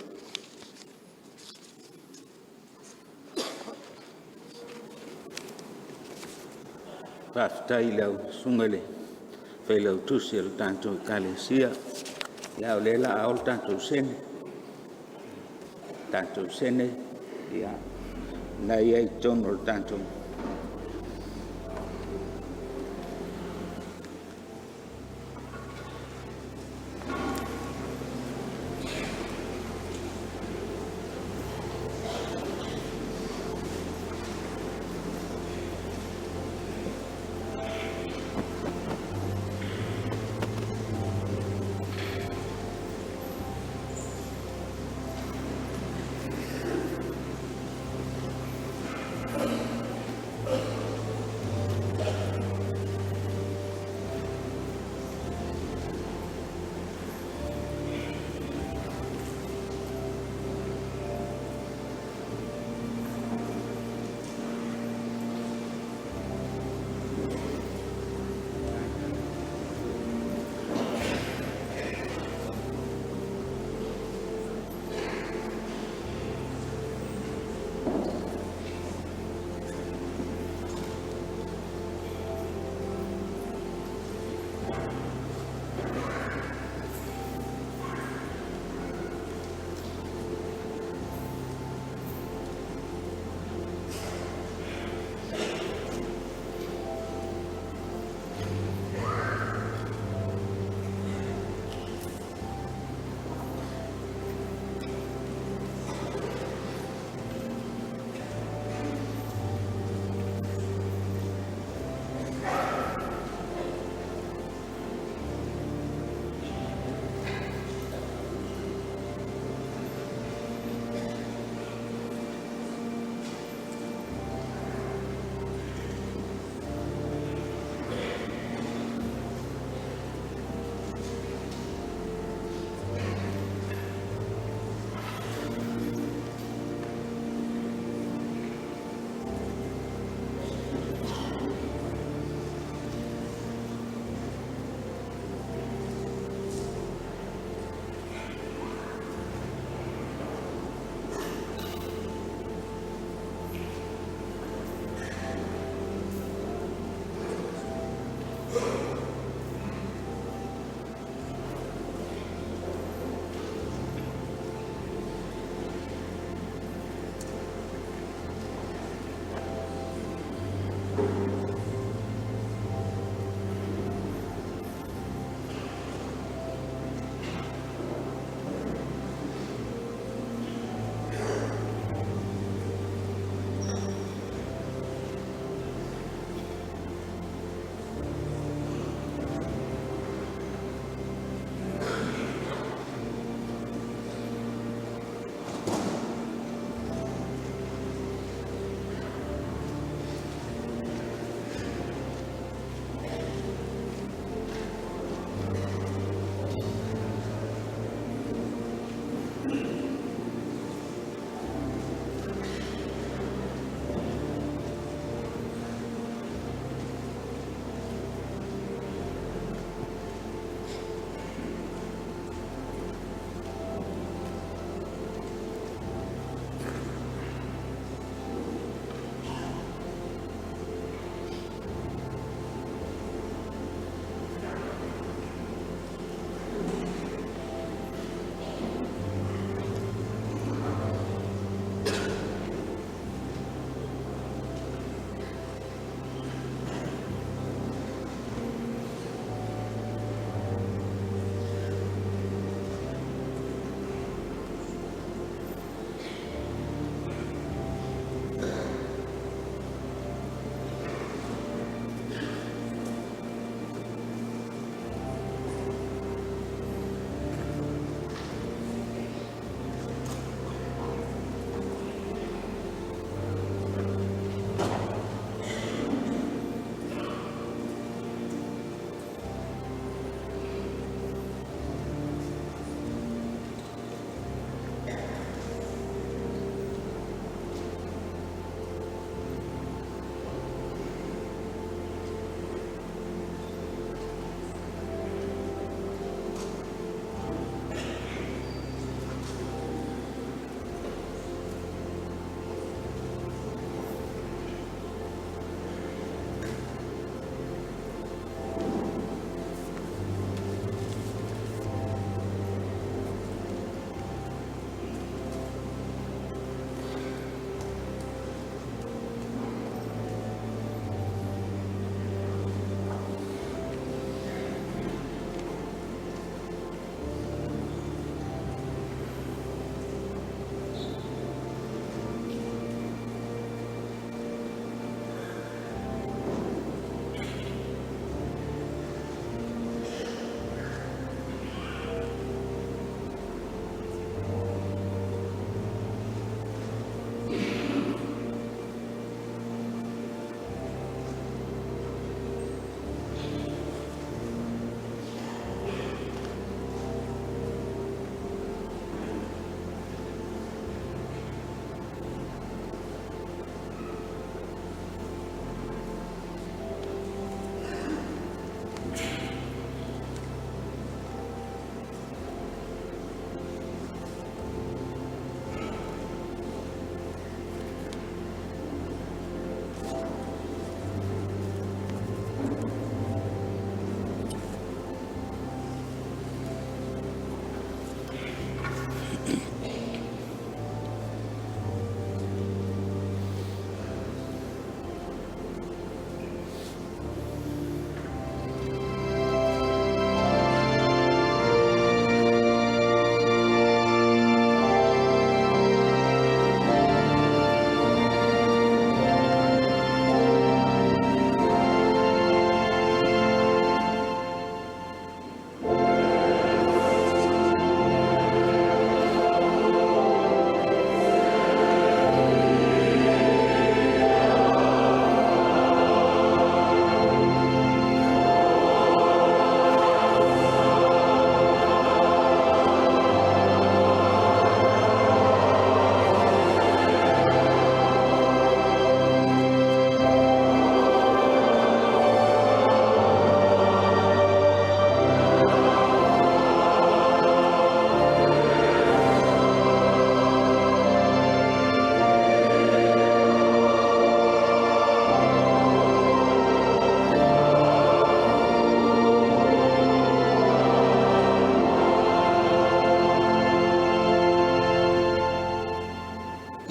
Whaftai lau sungale, whai lau tusi al tātou kalesia, lau lela au tātou sene, ia, na ia I tono al tātou.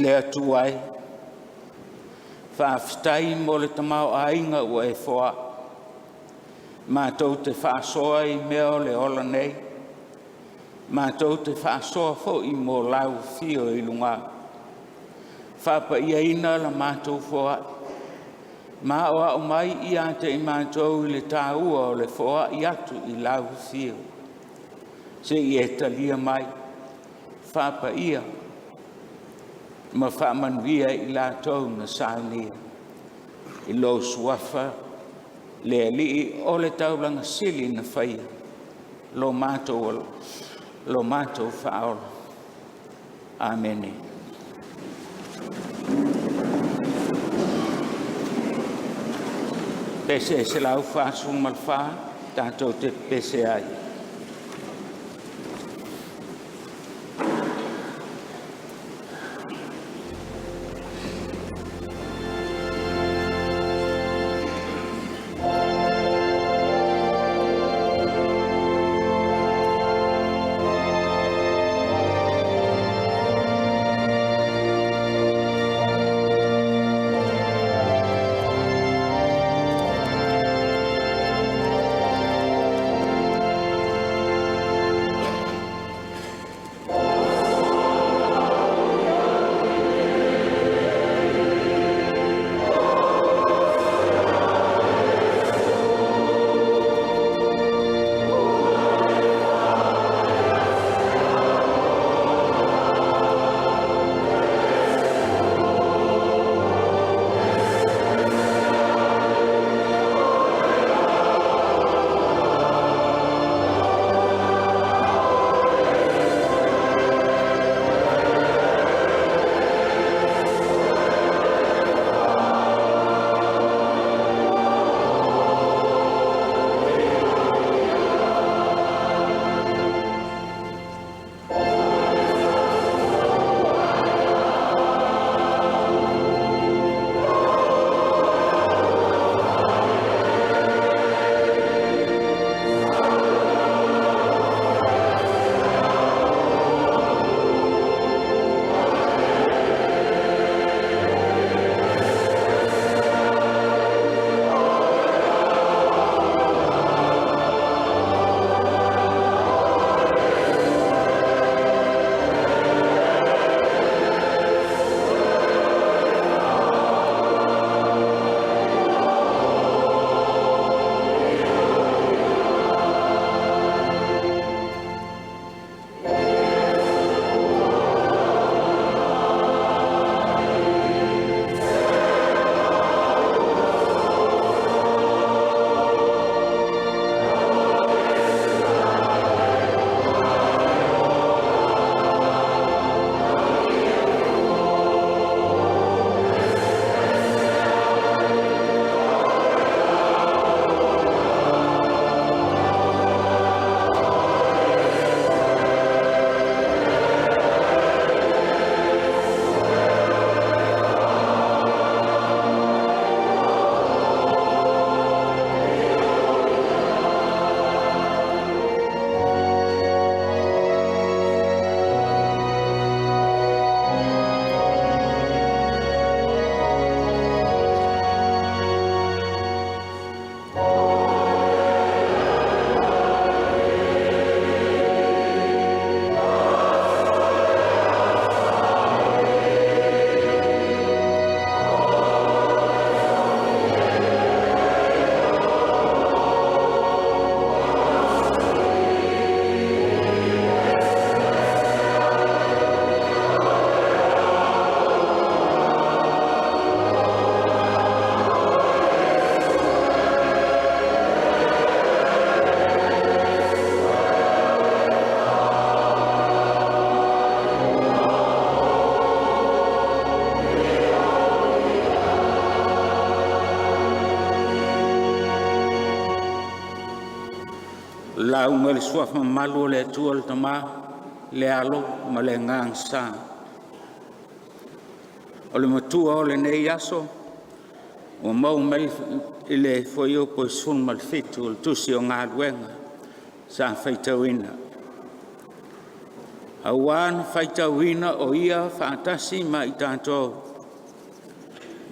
le atu ai. Whaaftai mo le tamau ainga ua e whoa. Mātou te whaasoa I mea o le ola nei. Mātou te whaasoa fo I mo lau whio I lunga. Whapa ia ina la mātou whoa. Mā oa o mai I ate I mātou I le tāua o le whoa I atu I lau whio. Se I e talia mai. Whapa ia. Ma whaamanuia I lātou na sāunia. I lo suafa. Le alii o le taulanga sili na whaia. Lo mātou whaola. Amen. Pese se lau whaasung malwha, tātou te pese ai. la unga le suafa malu le atua le tama le alo ma le ngang sa. O le matua o le nei aso, o mau mel i le foio po sun mal fitu o le tusi o ngā luenga sa whaitauina. Awan faitauina o ia whaatasi ma i tātou.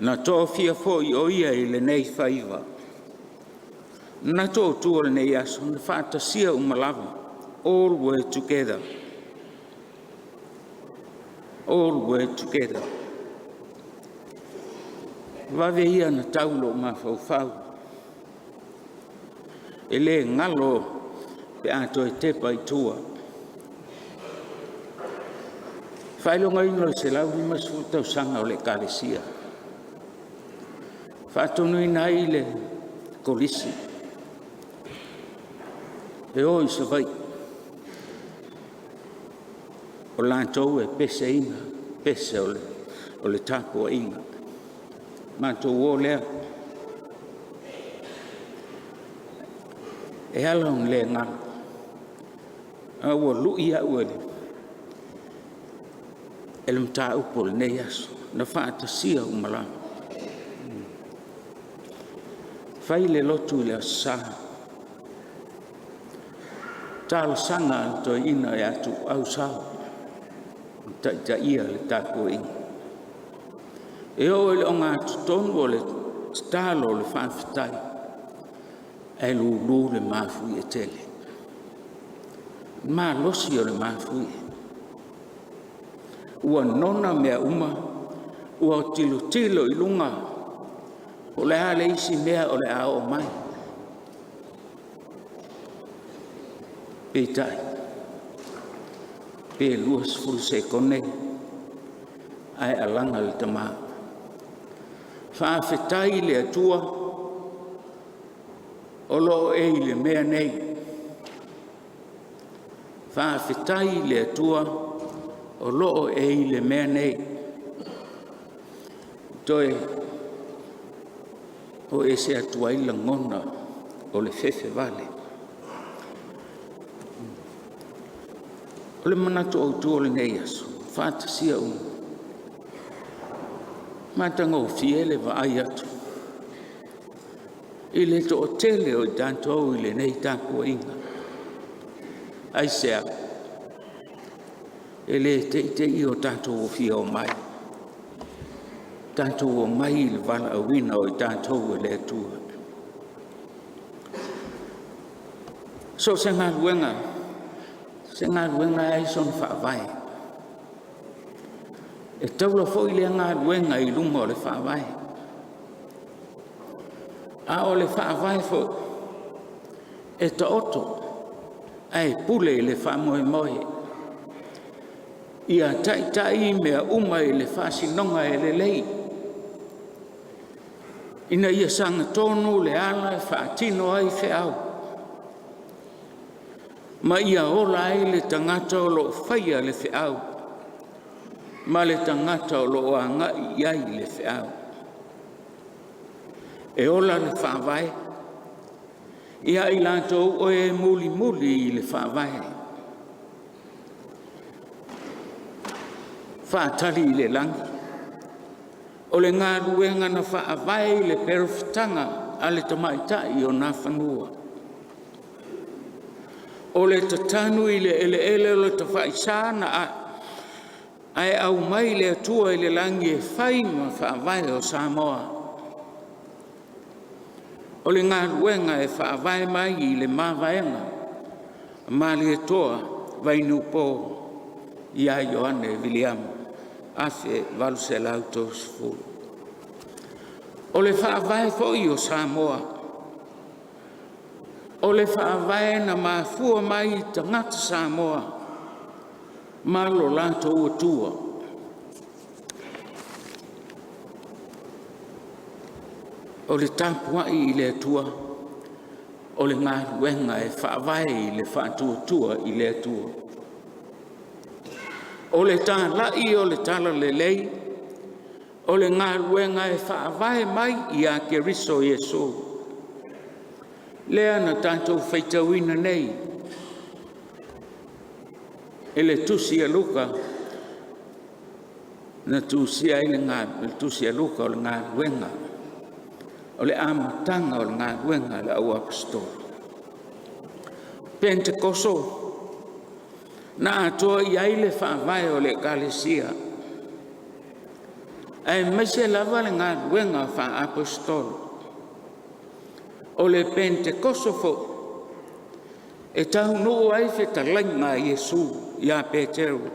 Na tō fia fo i o ia i le nei whaiva. Na tō tua le nei aso, na whaatasia umalawa. All work together. All work together. Wawe ia na taulo ma whau. E le ngalo pe ato e tepa i tua. Whailonga ino le se lau ni masu tau sanga o le kalesia. Whaatonu ina i le kolisi. E oi sa vai. O lantou e pese ina, pese o le tapo inga. Mātou o lea. E along le ngalo. A ua lui a ua le. E le mta upo le nei aso. Na whaatasia umala. Whai le lotu le asaha. Tāla sanga to ina e atu au sao. Ta ia le tapo inga. E o le o ngā tutonu o le tālo le whawhitai. E lulu le mafui e tele. Mā losi o le mafui. Ua nona mea uma, ua o tilo i lunga. O le ale isi mea o le a o mai. Peitai. Pe luas fulu se kone. Ai alanga le tamaa. Whaafetai le atua, o loo e le mea nei. Whaafetai le atua, o loo e le mea nei. Toe, o e se atua ila ngona o le fefe vale. O le manatu au tua le nei aso, whaatasia umu. Matanga o fiele wa ai atu. I le to o tele o tātou i le nei tāpua inga. Ai sea. E le te i o tātou o fia o mai. Tātou o mai i le wala a wina o tātou e le atua. So se ngā ruenga ai son whaavai. E taula fo i le ngā ruenga i lunga o le whaavai. A o le whaavai fo e ta oto ai pule i le whaamoe moe. Ia tai mea uma i le whaasinonga e le lei. Ina ia sanga tonu le ala e whaatino ai whiau. Ma ia ola ai le tangata o lo whaia le whiau. Ma le tangata o loo anga i ai le whiau. E ola le whaavai. Ia i lantou o e muli i le whaavai. Whaatari i le langi. O le ngā ruenga na whaavai le perofitanga a le tamaitai o nā whanua. O le tatanu i le ele o le tawhaisana a ai au mai le atua i le langi e whai ma whaavai o Samoa. O le ngā ruenga e whaavai mai i le māwaenga. Ma le toa vainu pō i a Ioane William. Afe valu se lauto sifuru. O le whaavai fōi o Samoa. O le whaavai na mafua mai i tangata Samoa. Malo lato o tua. O le tapua i le tua. O le ngā ruenga e whaavai i le whaatua i le tua. O le tālai o le tala le lei. O le ngā ruenga e whaavai mai i a Keriso Yesu. Lea na tātou whaitauina nei. E le tusi a luka, na tusi a ile ngā, le tusi a luka o le ngā ruenga, o le amatanga o le ngā ruenga le au apostol. Pentekoso, na atoa i ai le whaavai o le kalesia. Ai maise lava le ngā ruenga wha apostolo. O le Pentekosofo, e tahu nuu ai whetalainga Iesu ia Peteru.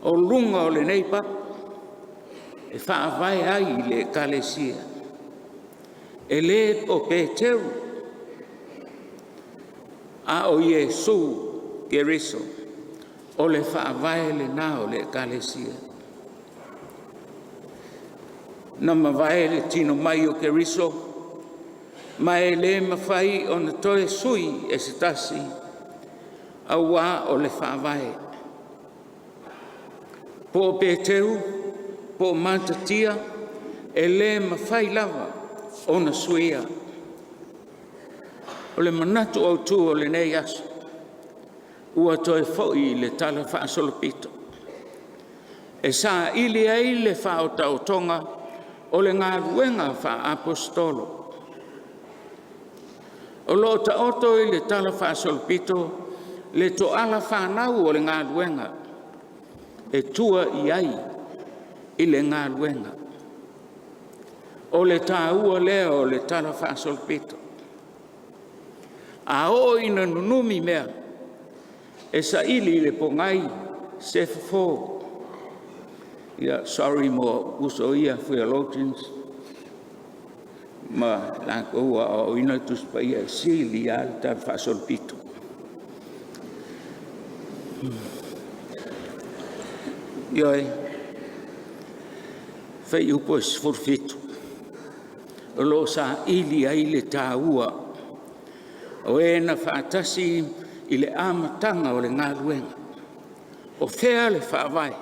O lunga o le neipa, e whaavai ai le kalesia. E le o Peteru, a o Iesu Keriso, o le whaavai le nā o le kalesia. Na mawai le tino mai o Keriso, mai le mawhai o na toe sui e se tasi, a wā o le whaavai. Po Peteru, po Matatia, e le mawhai lava o na suia. O le manatu au tu o le nei aso, ua toe foi le tala whaasolopito. E sa ili ai le whaotautonga o le ngā ruenga wha apostolo. O lo ta oto i le tala whaasolopito, le to ala whanau o le ngā ruenga, e tua i ai i le ngā ruenga. O le tāua lea o le tala whaasolopito. A o ina nunumi mea, e sa ili le pongai sefo. Yeah, sorry mo uso ia theologians. Ma la koa o ina tuspa ia sili alta whaasolopito. Ioi, whai upo sforfitu. O lo sa ili ai le tāua. O e na whaatasi i le amatanga o le ngā ruenga. O whea le whaavai.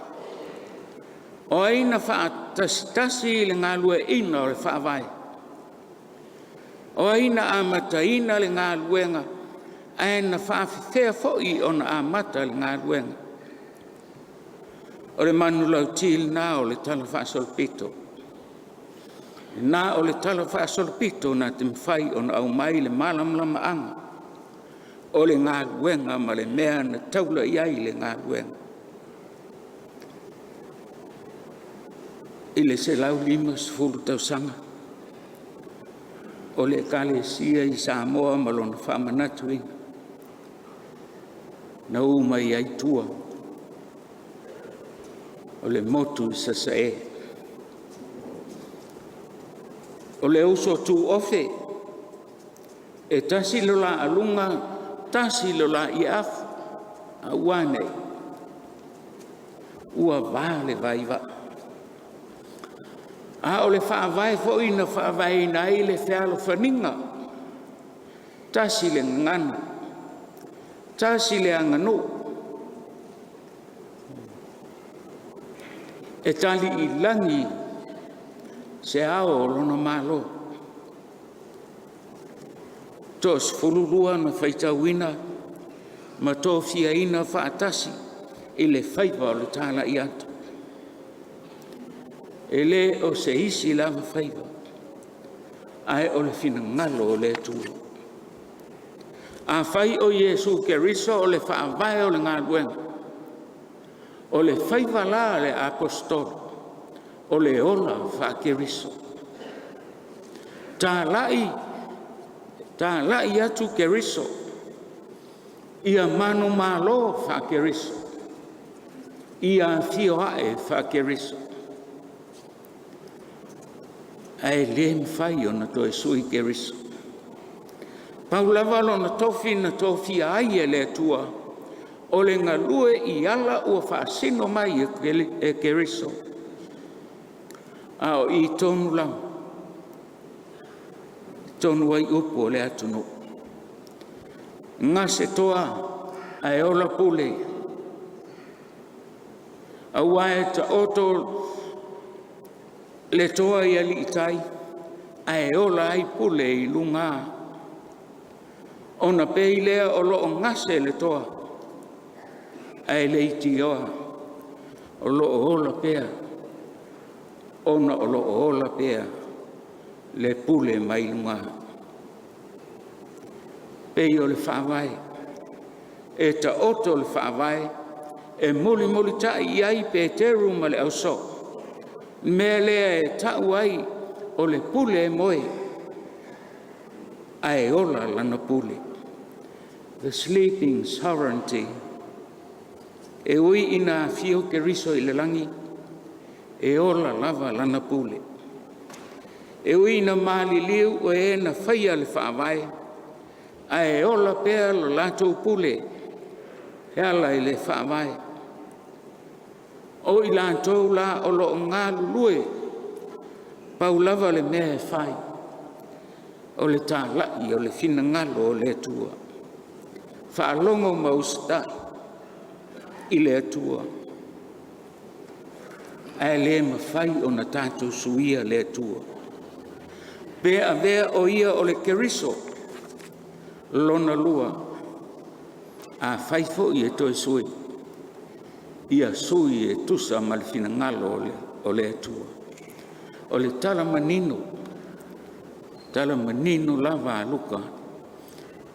O aina whaatasi i le ngā lue ina o le whaavai. O aina amata ina le ngā ruenga. Aina whaafewhea foi o na amata le ngā ruenga. O le manu lau til nā o le tala whaasolopito. Nā o le tala whaasolopito nā te mwhai o na au mai le malamlama anga. O le ngā ruenga ma le mea na taula iai le ngā ruenga. I le se lau 5 tausanga. O le kalesia i Samoa ma lona whamanatu inga. Na umai ai tua. O le motu i sasae. O le uso tu ofe. E tasi lola alunga, tasi lola i afu. A wane. Ua vale vaiva. A o le whaavai fo ina whaavai na i le whialo whaninga. Tasi le ngana. Tasi le angano. E tali i langi se ao lona malo. Tos fulurua na whaitawina ma tō fia ina whaatasi i le whaiva o le tāla i atu. E le o se isi lava whaiva. Ai o le fina ngalo o le tūro. A whai o Iesu Keriso o le whaavai o le ngā ruenga. O le whaiva la le apostolo. O le ola wha Keriso. Tā lai atu Keriso. Ia manu malo wha Keriso. Ia fioae wha Keriso. Ai le mwhai o na toe sui Keriso. Paulava lo na tofi na tofi ai e le tua. O le ngalue i ala ua whaasino mai e Keriso. Ao i tonu lau. Tonu ai upo le atunu. Ngā se toa ai ola pule. Au ai ta oto le toa i ali itai. Ai ola ai pule i lunga. Ona pei lea o loo ngase le toa. Ai le iti oa. O loo ola pea. Ona o loo ola pea. Le pule mai lunga. Pei o le whawai. e ta oto le whaavai, e moli ta iai Peteru ma le au so. Mea lea e tau ai o le pule e moe, a e ola lana pule. The sleeping sovereignty, e ui ina fio ke riso i le langi, e ola lava lana pule. E ui ina mali liu o e na whaia le whaavai, a e ola pea lo lato pule, he ala i le whaavai. O i lato la o lo ngā lulue, pau lava le mea e whai, o le tā lai o le fina ngalo o le tua. Whaalongo maustai i le atua. Ai le mawhai o na tātou suia le atua. Pea vea o ia o le keriso, lona lua, a whaifo i e toi sui. Ia sui e tusa ma le fina ngalo o le atua. O le tala manino lava a luka,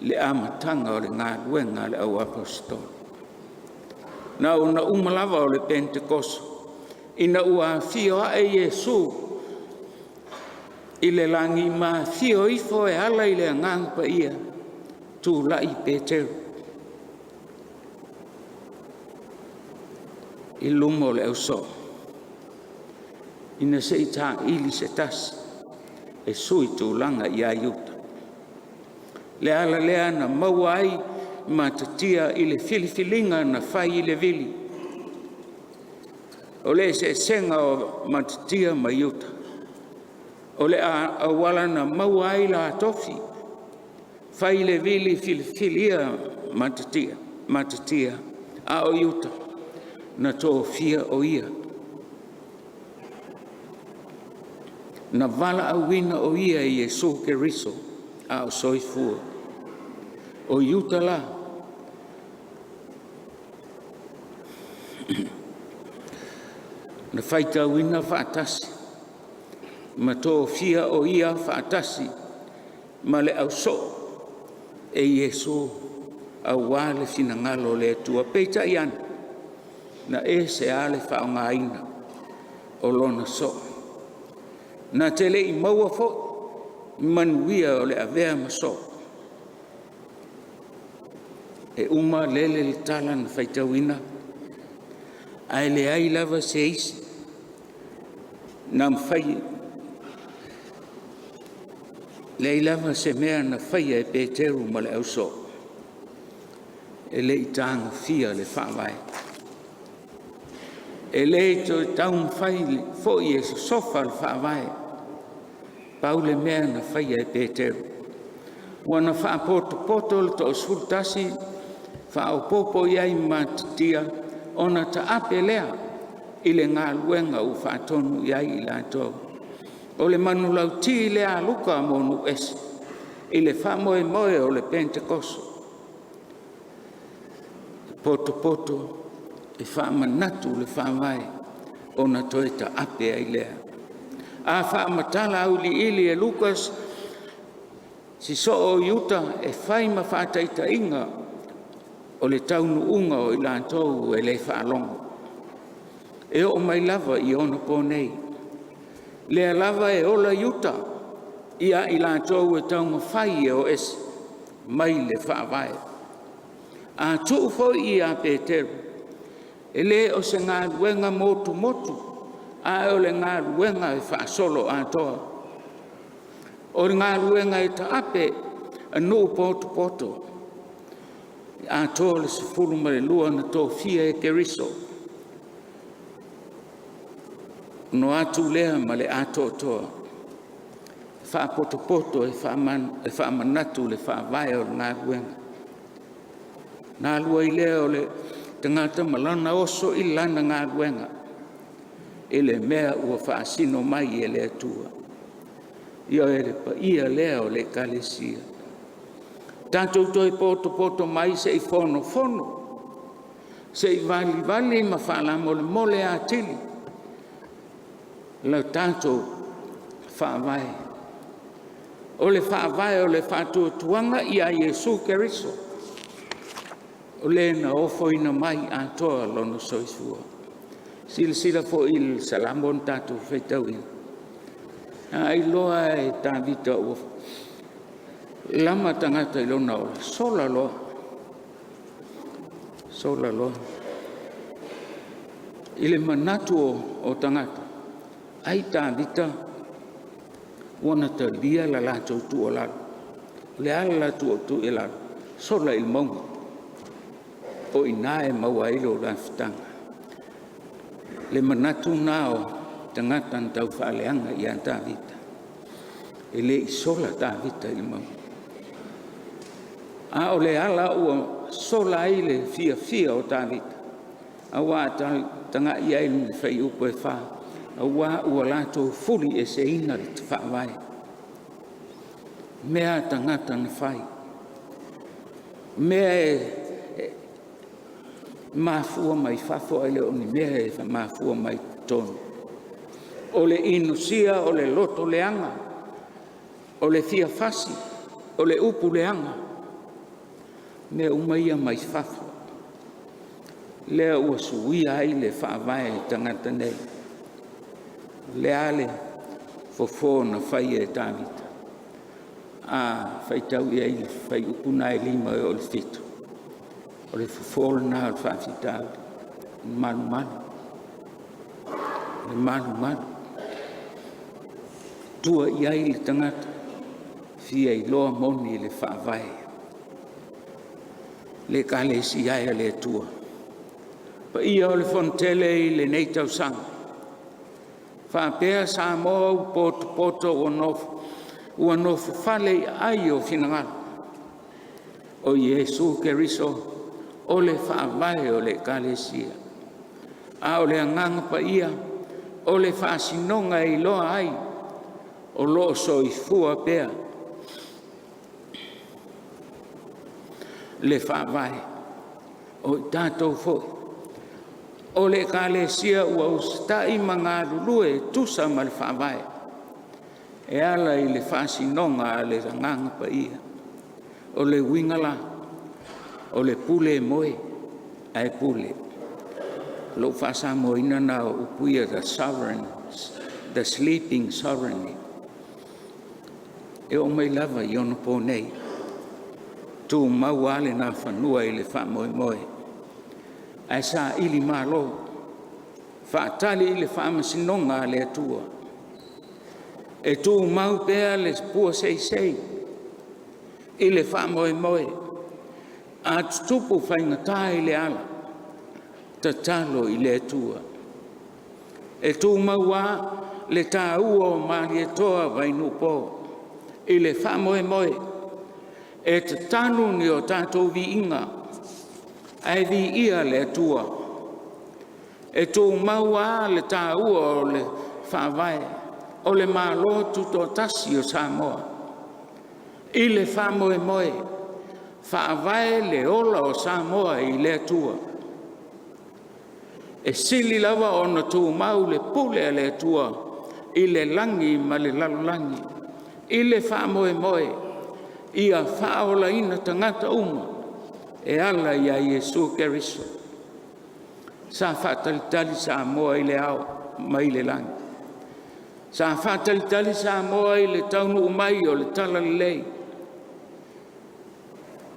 le amatanga o le ngā luenga le au apostol. Na una umalava o le Pentekoso, ina ua fio a e Yesu, i le langi ma fio ifo e ala i le ngang pa ia, tu lai Peteru. I lumo le au so, ina se i tā ili se tasi, e sui tu langa i ayuta. Le ala lea na mauai ma tatia i le filifilinga na whai i le vili. O le se senga o ma tatia ma iuta. O le a wala na mauai la tofi. Whai le vili filifilia ma tatia a o iuta. Na tō fia o ia. Na vala awina o ia i Yesu Keriso a o soifua. O iuta la. Na whaita awina whaatasi. Ma tō fia o ia whaatasi. Ma le au so e Yesu a wale fina ngalo le tua peita ian. Na e se ale whaonga aina o lona so. Na tele i maua fo, manuia o le avea maso. E uma lele le tala na whaitawina, ai le ai lava se isi, na mwhai, le ai lava se mea na whaia e Peteru ma le au so. E le i tanga fia le whawai. E le to taun whai fo i e sofa le whawai. Pau le mea na whaia e Peteru. Wana wha poto le to sultasi, wha o popo iai matitia, ona ta ape lea, i le ngā luenga u wha tonu iai i la tō. O le manu lau ti lea luka monu esi, i le wha moe o le Pentekoso. Poto, e wha manatu le wha mai, ona toi ta ape ai lea. A wha matala au li ili e Lukas, si so o iuta e whai ma whataita inga o le taunu unga o ila antou e le whaalongo. E o mai lava i ona pōnei. Lea lava e ola iuta ia ila antou e taunga whai e o esi, mai le whaavai. A tuu fo i a Peteru, e le o se ngā luenga motu, a o le ngā luenga e whaasolo a toa. O le ngā luenga e taape a nuu poto, a toa le sifuru ma le lua na tō fia e Keriso. No atu lea ma le ato toa. Wha poto e wha manatu le wha vai o le ngā luenga. Nā lua i lea o le tangata malana oso i lana ngā luenga. E le mea ua whaasino mai e le atua. Ia ere pa ia lea o le kalesia. Tātou toi poto mai se i fono. Se i vali ma whaalamo le mole a tili. Lau tātou whaavai. O le whaavai o le whaatuatuanga i a Yesu Keriso. o le na ofo ina mai atoa lono soifua. Sila fo il salamon tatu feitau ina. Ai loa e tāwita ua lama tangata i lona ola. Sola loa. Sola loa. Ile manatu o tangata. Ai tāwita wana ta lia la lato tu o lalo. Le ala la tu e lalo. Sola il maunga. O inae maua ilo la fitanga. Le manatu nao tangata tau whaaleanga i an tāwita. E le isola tāwita il maunga. A o le ala ua sola ile fia o tāwita. A wā tanga i ailu whai upo e wha. A wā ua lato fuli e se ina le te whaawai. Mea tangata na whai. Mea e mafua mai whafo ele o ni mea e mafua mai tonu. O le inusia, o le loto leanga. O le fia fasi, o le upu leanga. Mea umaia mai whafo. Lea ua suia ai le whaawai tangata nei. Lea le fofo na whai e tāwita. A whaitau i ai whai upuna e lima e o le fitu. O le fofo na o whawhitau. Manu. Le manu. Tua i ai le tangata. Fia i loa moni le whaawai. Le kale si ai le tua. Pa ia o le fontele i le nei tau sanga. Whapea Samoa u poto ua nofu whale ai o whinangana. O Iesu Keriso, o le whaawai o le kalesia. A o le anganga pa ia, o le whaasinonga i loa ai, o loo soifua pea. Le whaawai, o tātou foi. O le kalesia ua ustai mga lulue tusa ma le whaawai. E ala i le whaasinonga a le ranganga pa ia. O le wingala, o le pule moe, ai pule. Lo whaasamoina na upuia the sleeping sovereignty. E o mai lava i ono po nei. Tu mauale na whanua i le whaamoe. Ai sa ili malo, whaatali i le whaamasinonga le atua. E tu mau pea le pua sei, i le whaamoe. A tupu whaingata i le ala, tatalo i le atua. E tu mau a le tā ua o maari e toa wainupo, i le whaamoe. E tatanu ni o tātou vi inga, ai vi ia le atua. E tu maua le tā ua o le whaawai, o le malo tuto tasi o Samoa. I le whaamoe, whaawai le ola o Samoa i le atua. E sili lava o na tu mau le pule le atua, i le langi ma le lalulangi. I le whaamoe, ia whaola ina tangata uma. E ala ia Iesu Keriso. Sa Faatulituli Samoa i le ao, mai le langi. Sa Faatulituli Samoa i le taunu umai o le tala lei.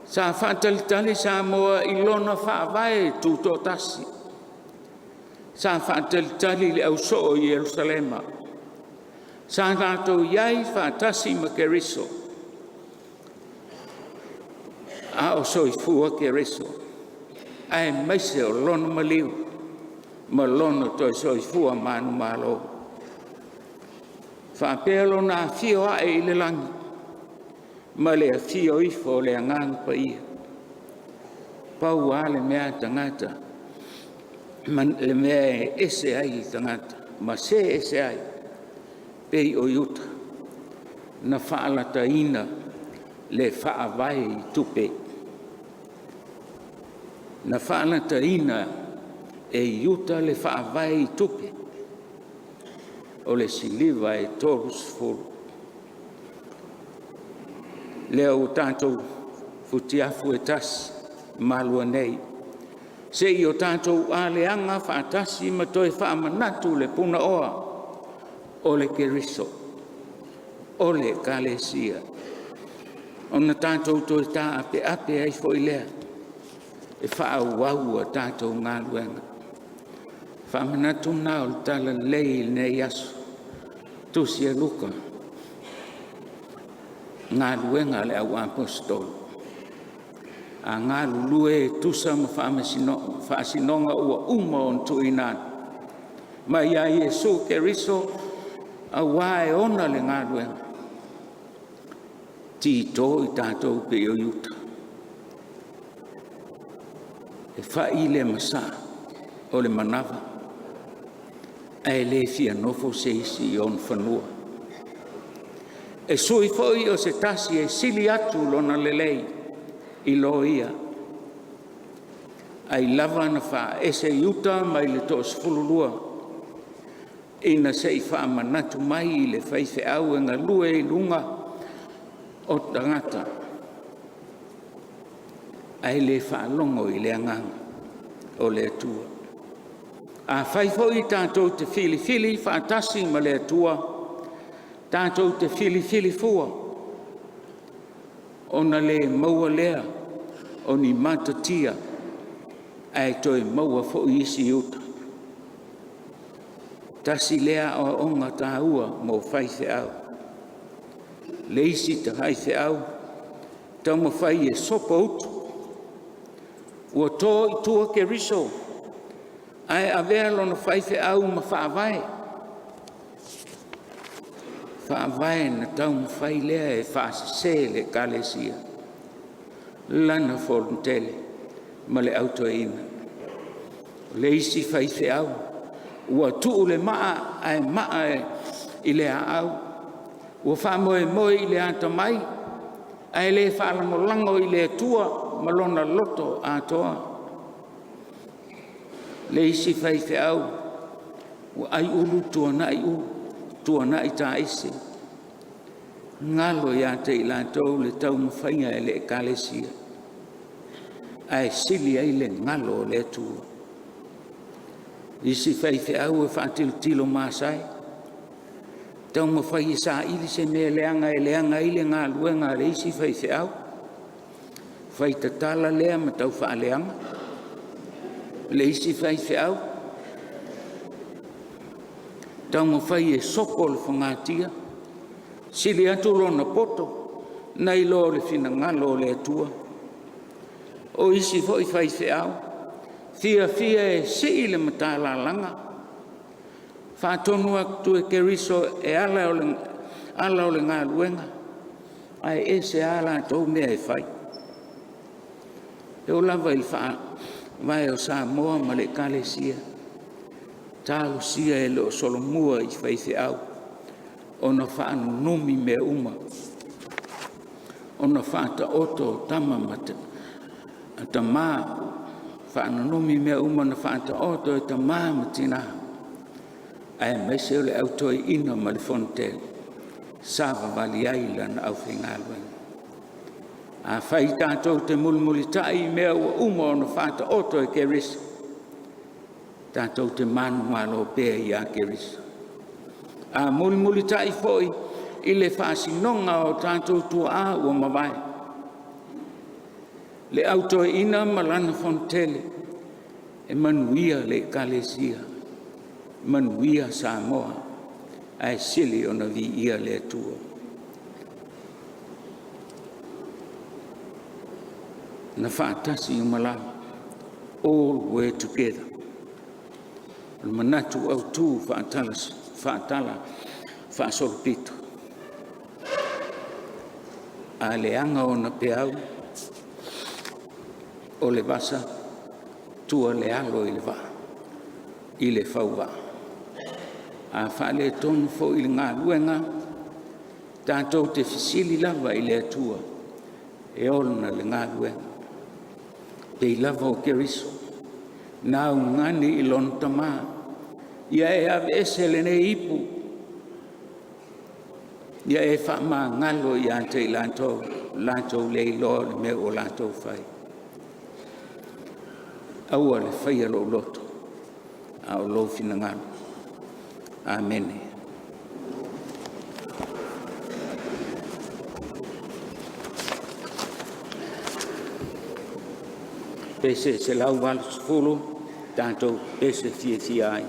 Sa Faatulituli Samoa i lona whaawai tuto tasi. Sa Faatulituli le auso o Jerusalema. Sa rato iai whaatasi ma Keriso. A o soifua Keriso. Ai maise o lona maliu. Ma lona toi soifua manu malo. Whapelo na fio a e le langi. Ma le fio ifo le angang pa ia. Pau a le mea tangata. Le mea ese ai tangata. Ma se ese ai. Pei o yuta. Na whaalata ina. Le whaawai tupe. Na whaanata ina e yuta le whaawai tupe. O le siliva e torus furu. Lea o tātou futiafu e tasi. malua nei. Se i o tātou aleanga whaatasi ma toi whaamanatu le puna oa o le keriso, o le kalesia. O na tātou toi tā ape ape ai fo i lea, e whaau a tātou ngā luenga. Whaamanatu nā o le tala lei nei asu, tusi e luka, ngā luenga le au apostolu. A ngā lulue e tusa ma whaasinonga ua uma on tuina. Ma ia Iesu Keriso a wae ona le ngā luenga. Tito i tātou pe o yuta. E whai le masa o le manawa. E le fia nofo se isi on whanua. E sui foi o se tasi e sili atu lona lelei. I lo ia. Ai lava na wha ese iuta mai le tos fululua. Ina se i wha manatu mai i le whaife au e ngā lue i lunga o tangata. Ai le wha longo i le anganga o le atua. A whaifo i tātou te fili wha tasi ma le atua. Tātou te fili fua. Ona le maua lea, o ni matatia, ai toi maua fo isi uta. Tasi lea o onga tāua mo whaife au. Le isi ta whaife au, tau mo whai e sopa utu. Ua tō i tua ke riso, ai avea lona whaife au ma whaavai. Whaavai na tau ma whai lea e whaase le kalesia. Lana folontele, ma le autoina. Le isi whaife au, ua tuu le maa e i le au. Ua whamoe moe i le ata mai, ai le whaalango lango i le tua, ma lona loto atoa. Le isi whaife au, ua ai ulu tuana i ulu. Tuana i tā isi. Ngalo ia te i lātou le tau mawhainga e le kalesia. Ai sili ai le ngalo le tua. Isi whaife au e whaatilutilo māsai. Tau mawhai sa ili se mea leanga i le ngā luenga le isi whaife au. Whai tatala lea ma tau wha leanga. Le isi whaife au. Tau mawhai e soko le whangatia, sili atu lona poto, nei lo le whina ngalo le atua. O isi fo i whaife au, fia e si le matala langa. Whātonua tu e keriso e ala o le ngā luenga, ai e se ala tau mea e whai. E o lava i wha, vai o Samoa ma le kalesia. Tālu sia e leo solomua i whaife au. Ona whaanu numi me uma. Ona whaata oto tama mata. Ta mā. Whaanu numi me uma na whaata oto e ta mā matina. Ai mese o le autoi ina ma le fontel. Sava vali aila na au whingalwen. A whai tātou te mulmulitai mea ua uma ona whaata oto e ke risa. Tātou te manu malo pēa i a kerisa. A muli tai foi i le whaasinonga o tātou tua a ua mawai. Le autoe ina malana fontele e manuia le kalesia. Manuia Samoa ai sili o na vi ia le tua. Na whaatasi i malama. All were together. Manatu au tu whaatala whaasolpito. A leanga o na peau, o le vasa, tua le alo i le va, i le whauwa. A whaale tonu fo i le ngā luenga, tātou te fisili lava i le atua, e olna le ngā luenga. Pei lava o keriso. Nau ngani i lonta mā. Ia e ave ese le ne ipu. Ia e wha mā ngalo i ante i lantou le ilo le me o lantou whai. aua le whaia lo loto, a o lo finangalo. Amen. Pese se lau walu sefulu, tātou pese fia ai.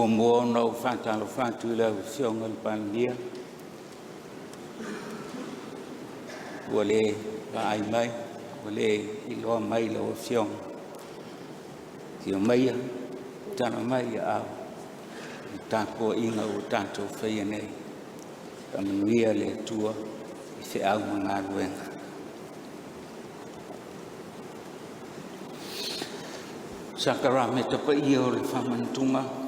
Mua no Faatalo Faatulituli sionga le pania. Wale ba ai mai, wale ilo mai lo sion. Tio mai tana mai a tako inga o tanto feiane. Kamanuia le tua se au mangaruenga. Sakara me tapa iyo le famantunga.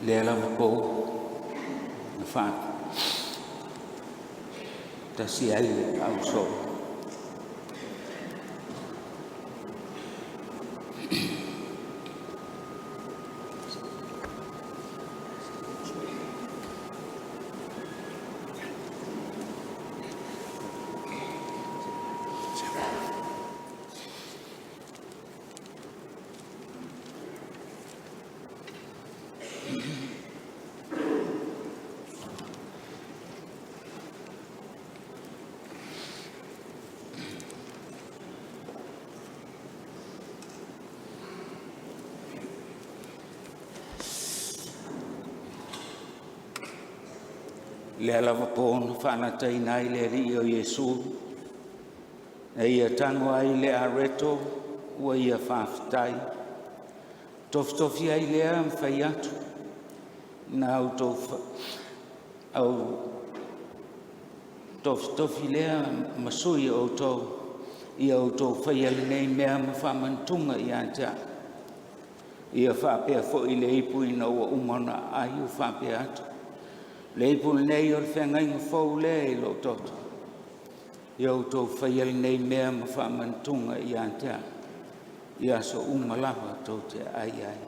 Lela ko na fa ta si ai au so le alava pōna whanatai nai le ri o Iesu. E ia tango ai le areto ua ia whawhitai. Toftofi ai lea mwhai atu. Na au toftofi lea masui o tau. Ia o tau whai ali nei mea mawhamantunga i atea. Ia whapea fo i le ipu ina ua umana ai u whapea atu. Le ipu nei o le whengai ngafou le i lo toto. Ia o tau whai ali nei mea mawhamantunga i atea. Ia so umalawa tau te ai ai.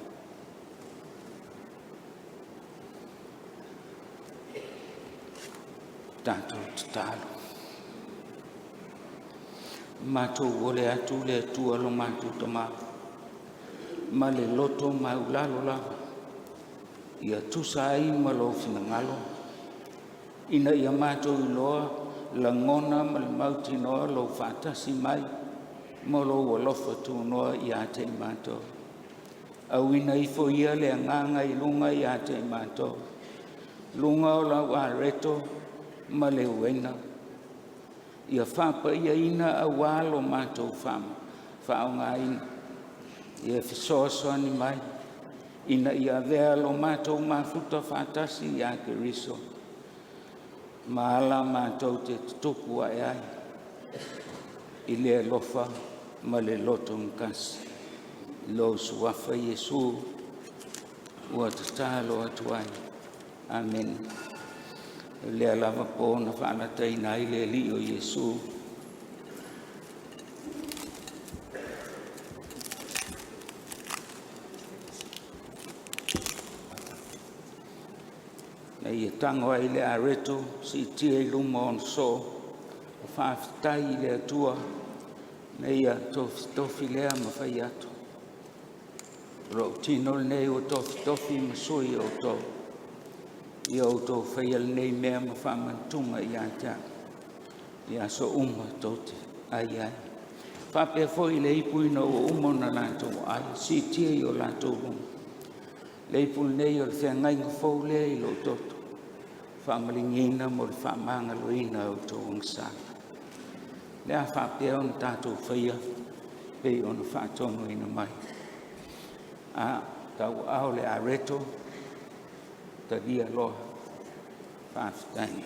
Tātou te tālu. Mātou ole atu le atua lo mātou tamā. Ma le loto maulalo lava. Ia tusa ai ma lo fina ngalo. Ina ia mātou i loa la ngona ma le mauti noa lo whātasi mai. Mo lo walofa tu noa i ate i mātou. Au ina i fo ia le nganga i lunga i ate i mātou. Lunga o lau a reto ma le uena. Ia whapa ia ina a walo mātou whama. Whaonga ina. Ia fisoasoa ni mai. Ina ia vea lo mātou mafuta whātasi i a keriso. Maala mātou te tuku ai ai. I le lofa ma le loto ngkasi. Lo suafa Iesu. Ua te tālo atu ai. Amen. Le alava pōna whanatai nai le li o Iesu. Nei e tango ai le areto, si tia i luma on so, o whawhitai i le atua, nei a tofi lea ma whai atu. Rau tino nei o tofi masui o tō. Ia o tō whai al nei mea ma whamantunga i atea. Ia so tote, ai ai. Whapea foi le ipu ina o umona lātou ai, si tia i o lātou runga. Le ipu nei o le whengai ngafou le i lo toto. Whamalingina mo le whamanga loina o tō ngangsanga. Le a whapea o na tātou whaia, pei o na whatongo ina mai. A tau ao le areto, ta dia loa, whawhitai.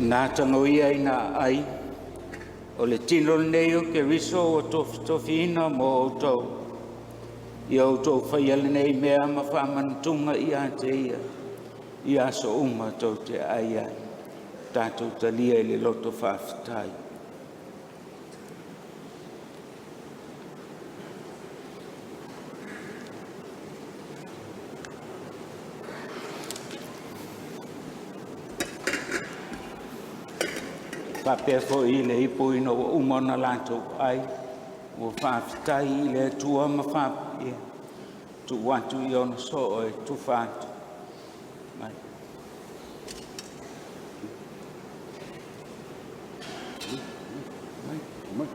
Nā tangoia i nā ai, o le tino nei o ke riso o tofina mo o tau. I au tau whaiale nei mea ma whamantunga i a te ia. I a so unga tau te ai ai. Tātou talia i le loto whawhitai. Whapea fo i le ipo ino o umona lātou ai. O whawhitai i le tua ma whapea. Tu watu i ona so o e tu whātu. Mai. Mai.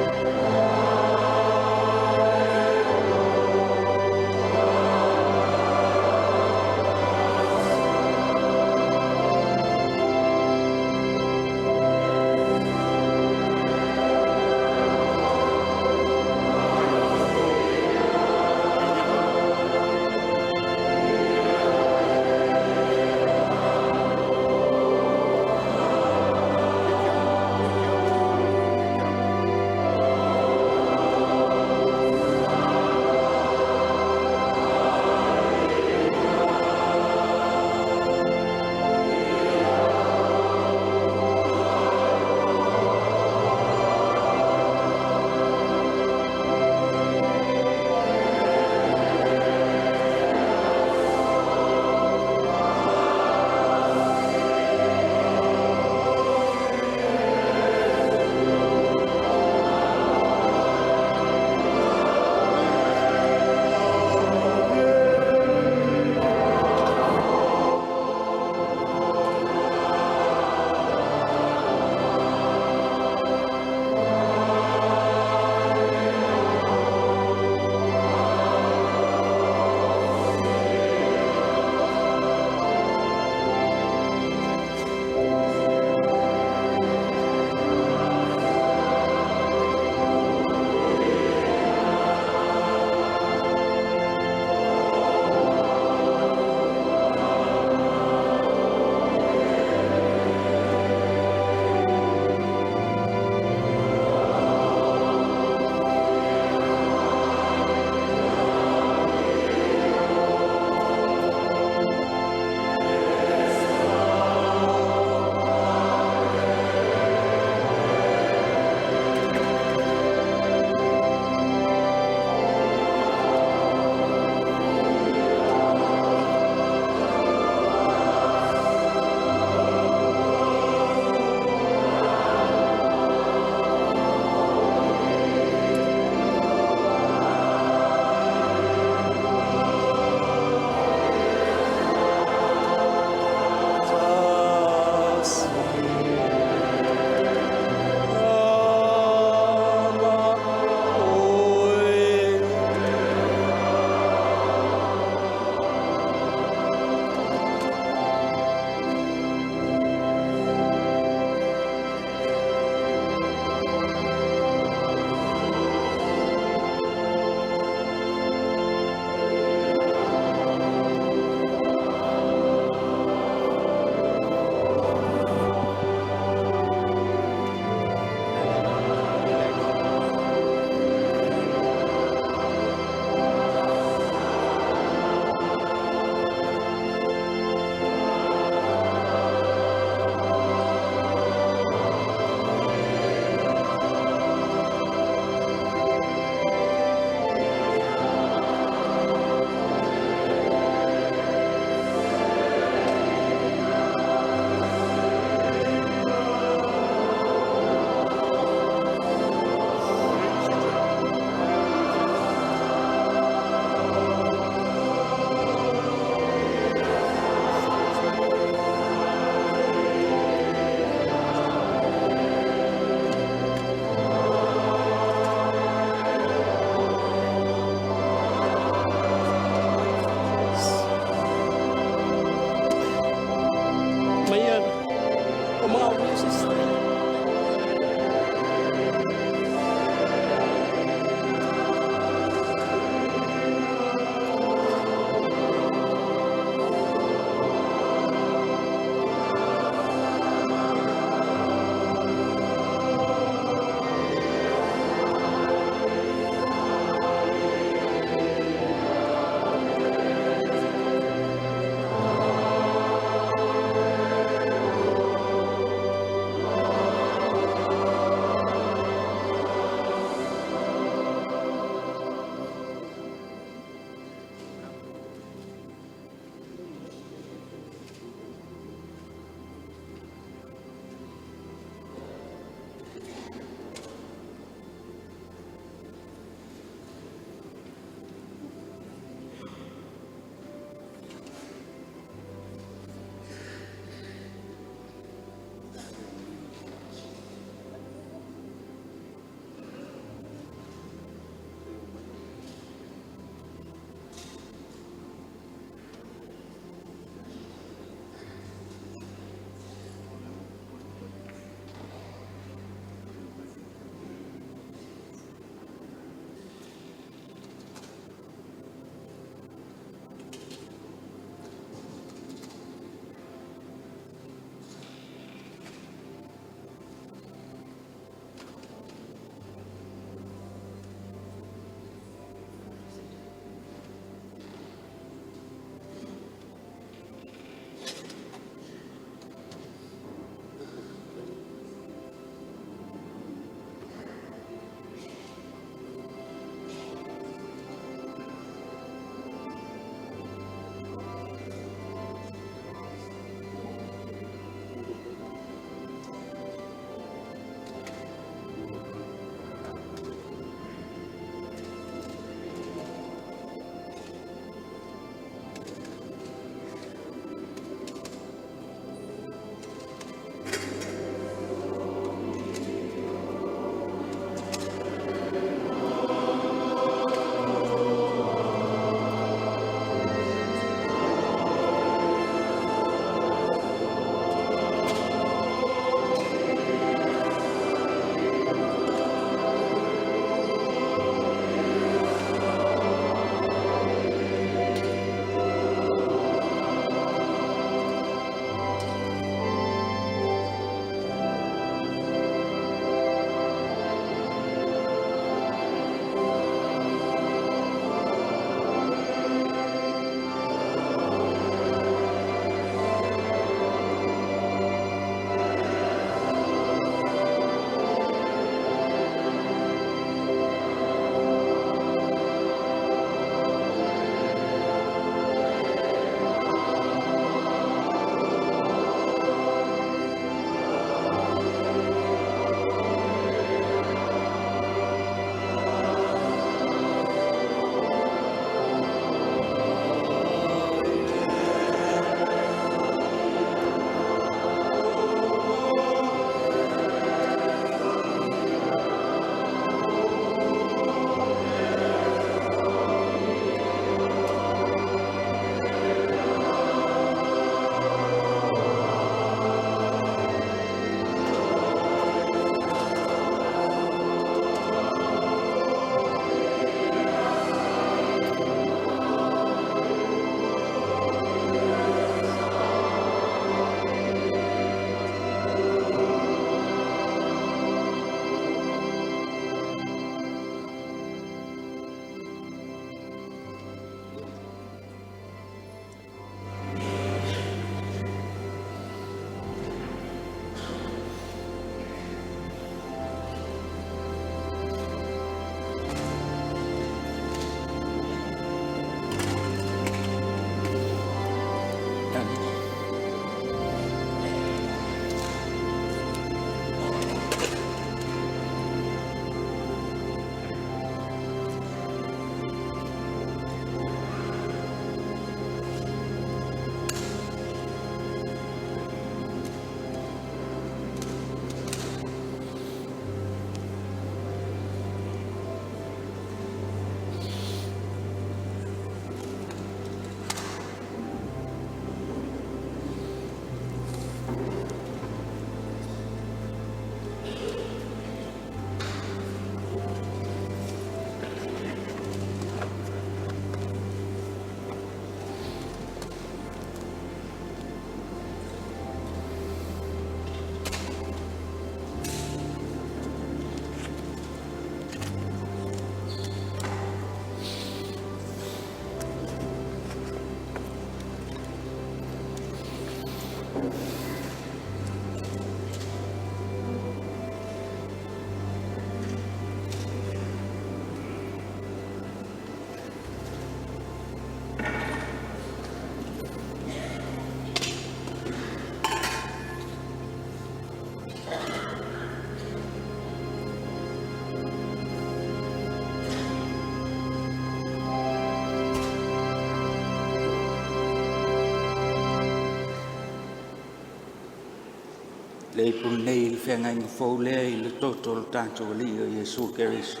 Le punei il fengai fole il totol tanto lio Yesu Christ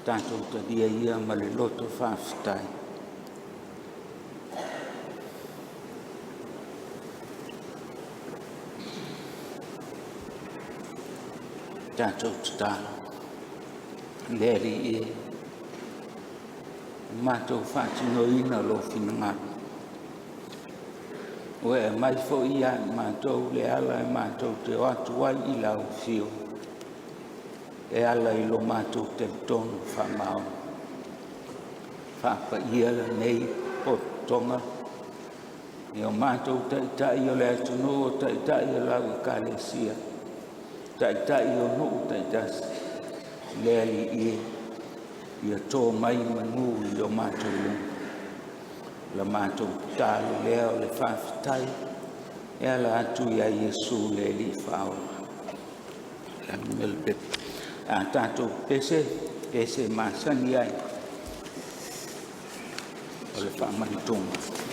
tanto dia ia ma le loto faftai tanto talo leri e mato fati no ina lo finanga Ue mai fo ia mātou le ala e mātou te atu ai I lau fio. E ala I lo mātou te tonu whamau. Whapa ia la nei o tonga. I o mātou taitai o le atunu o taitai o lau I kalesia. Taitai o nuu taitas. Le ali ia tō mai manu I o mātou lungu. La mātou tālu leo le whawhitai, e ala atu ia Yesu le li whaola. La melpe. A tātou pese māsani ai, o le whamanitonga.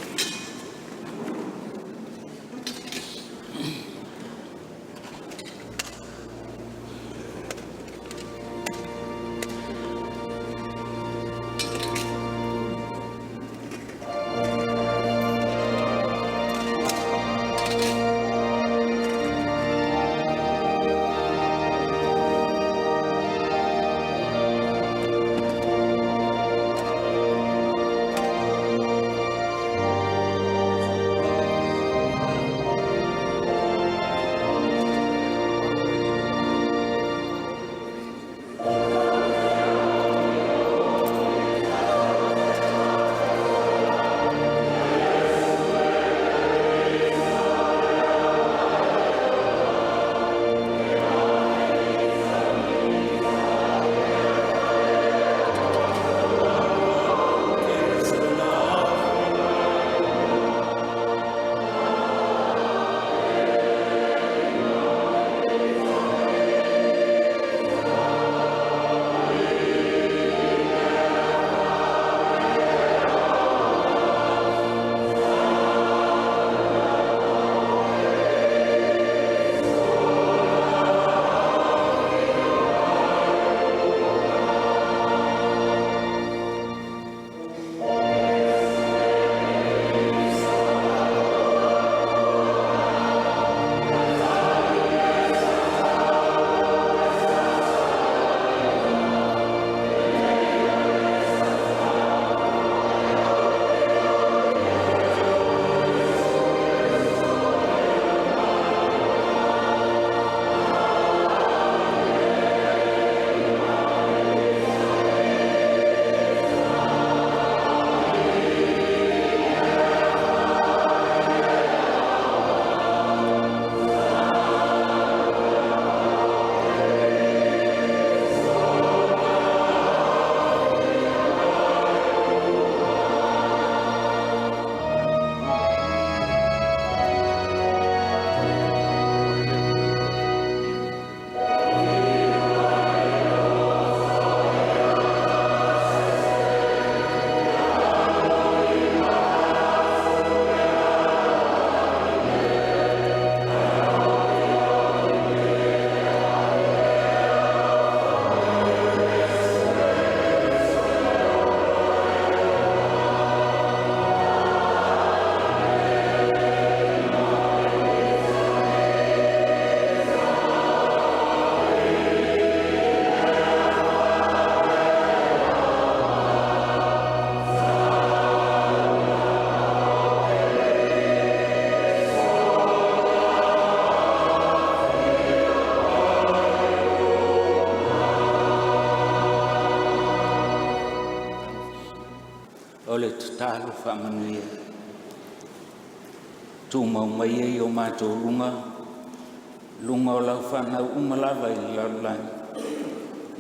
tūmau mai e o mātou lunga o lau whanau umalava I lalai.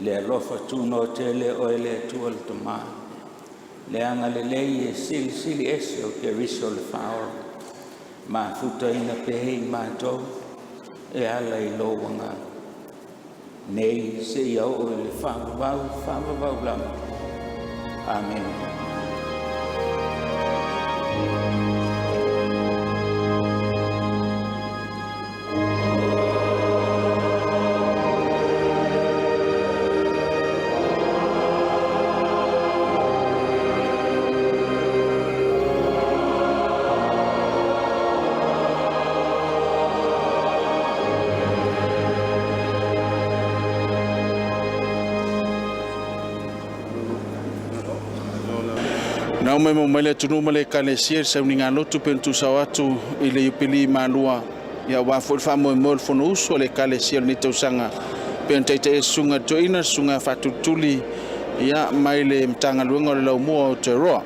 Le alofa tūno o te le o ele tua le tama. Le anga le lei e sili ese o ke riso le whaora. Ma futa ina pehei mātou e ala I lo wanga. Nei se iau o le whavavau lama. Amen. Nau mai mo mele tunu mele kalesia sa uninga lotu pentu sawatu ile yupili malua ya wa fa mo fono uso le kalesia ni tausanga pentaite sunga toina sunga Faatulituli ya maile mtanga luenga le laumo o te roa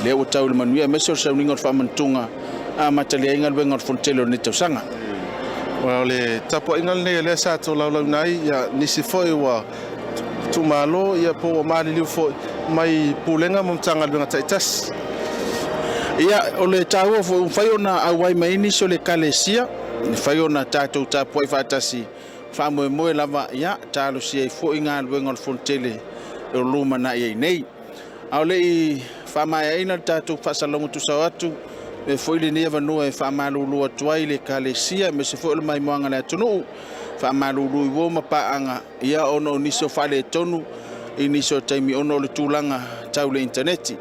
le o tau le manuia meso sa uninga fa mantunga a matalia inga luenga o fontelo ni tausanga wa le tapo inga le sa to lau nai ya nisi foi wa tumalo ya po mali li foi mai pulenga mtanga luenga taitas ia o le tau fo faiona awai mai ni so le kalesia faiona tatou tapo I fatasi fa mo lava ia talo si fo inga luenga o fontele o luma na ia nei au le fa mai ina tatou fasalongo tu sawatu e foi le neva no e fa malulu atuai le kalesia me se fo le mai moanga le tonu fa malulu I wo mapaanga ia ono niso fale tonu iniso taimi ono le tulanga tau le interneti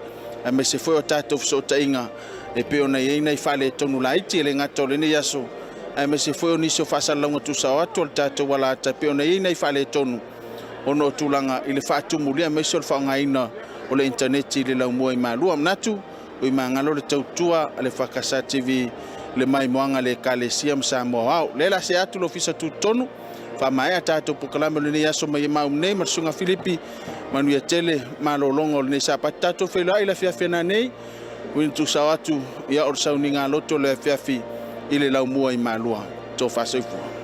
a me se foi o tatou so tainga e pe ona ina I fale tonu laiti le ngato le ne yaso a me se foi o niso fasalongo tu sawatu le tatou wala ta pe ona ina I fale tonu ono tulanga I le faatumulia me se fa ngaina o le interneti le laumo I malua mnatu o I mangalo le tautua le fakasa TV le mai moanga le kalesia Samoa le la se atu lo fisa tu tonu fa mai ata to pokalama le yaso mai mau nei marsunga Filipi manu ya tele malolongo le sa patato fela ila fiafena nei wintu sawatu ya or sauninga loto le fiafi ile la mua I malua to fa sefu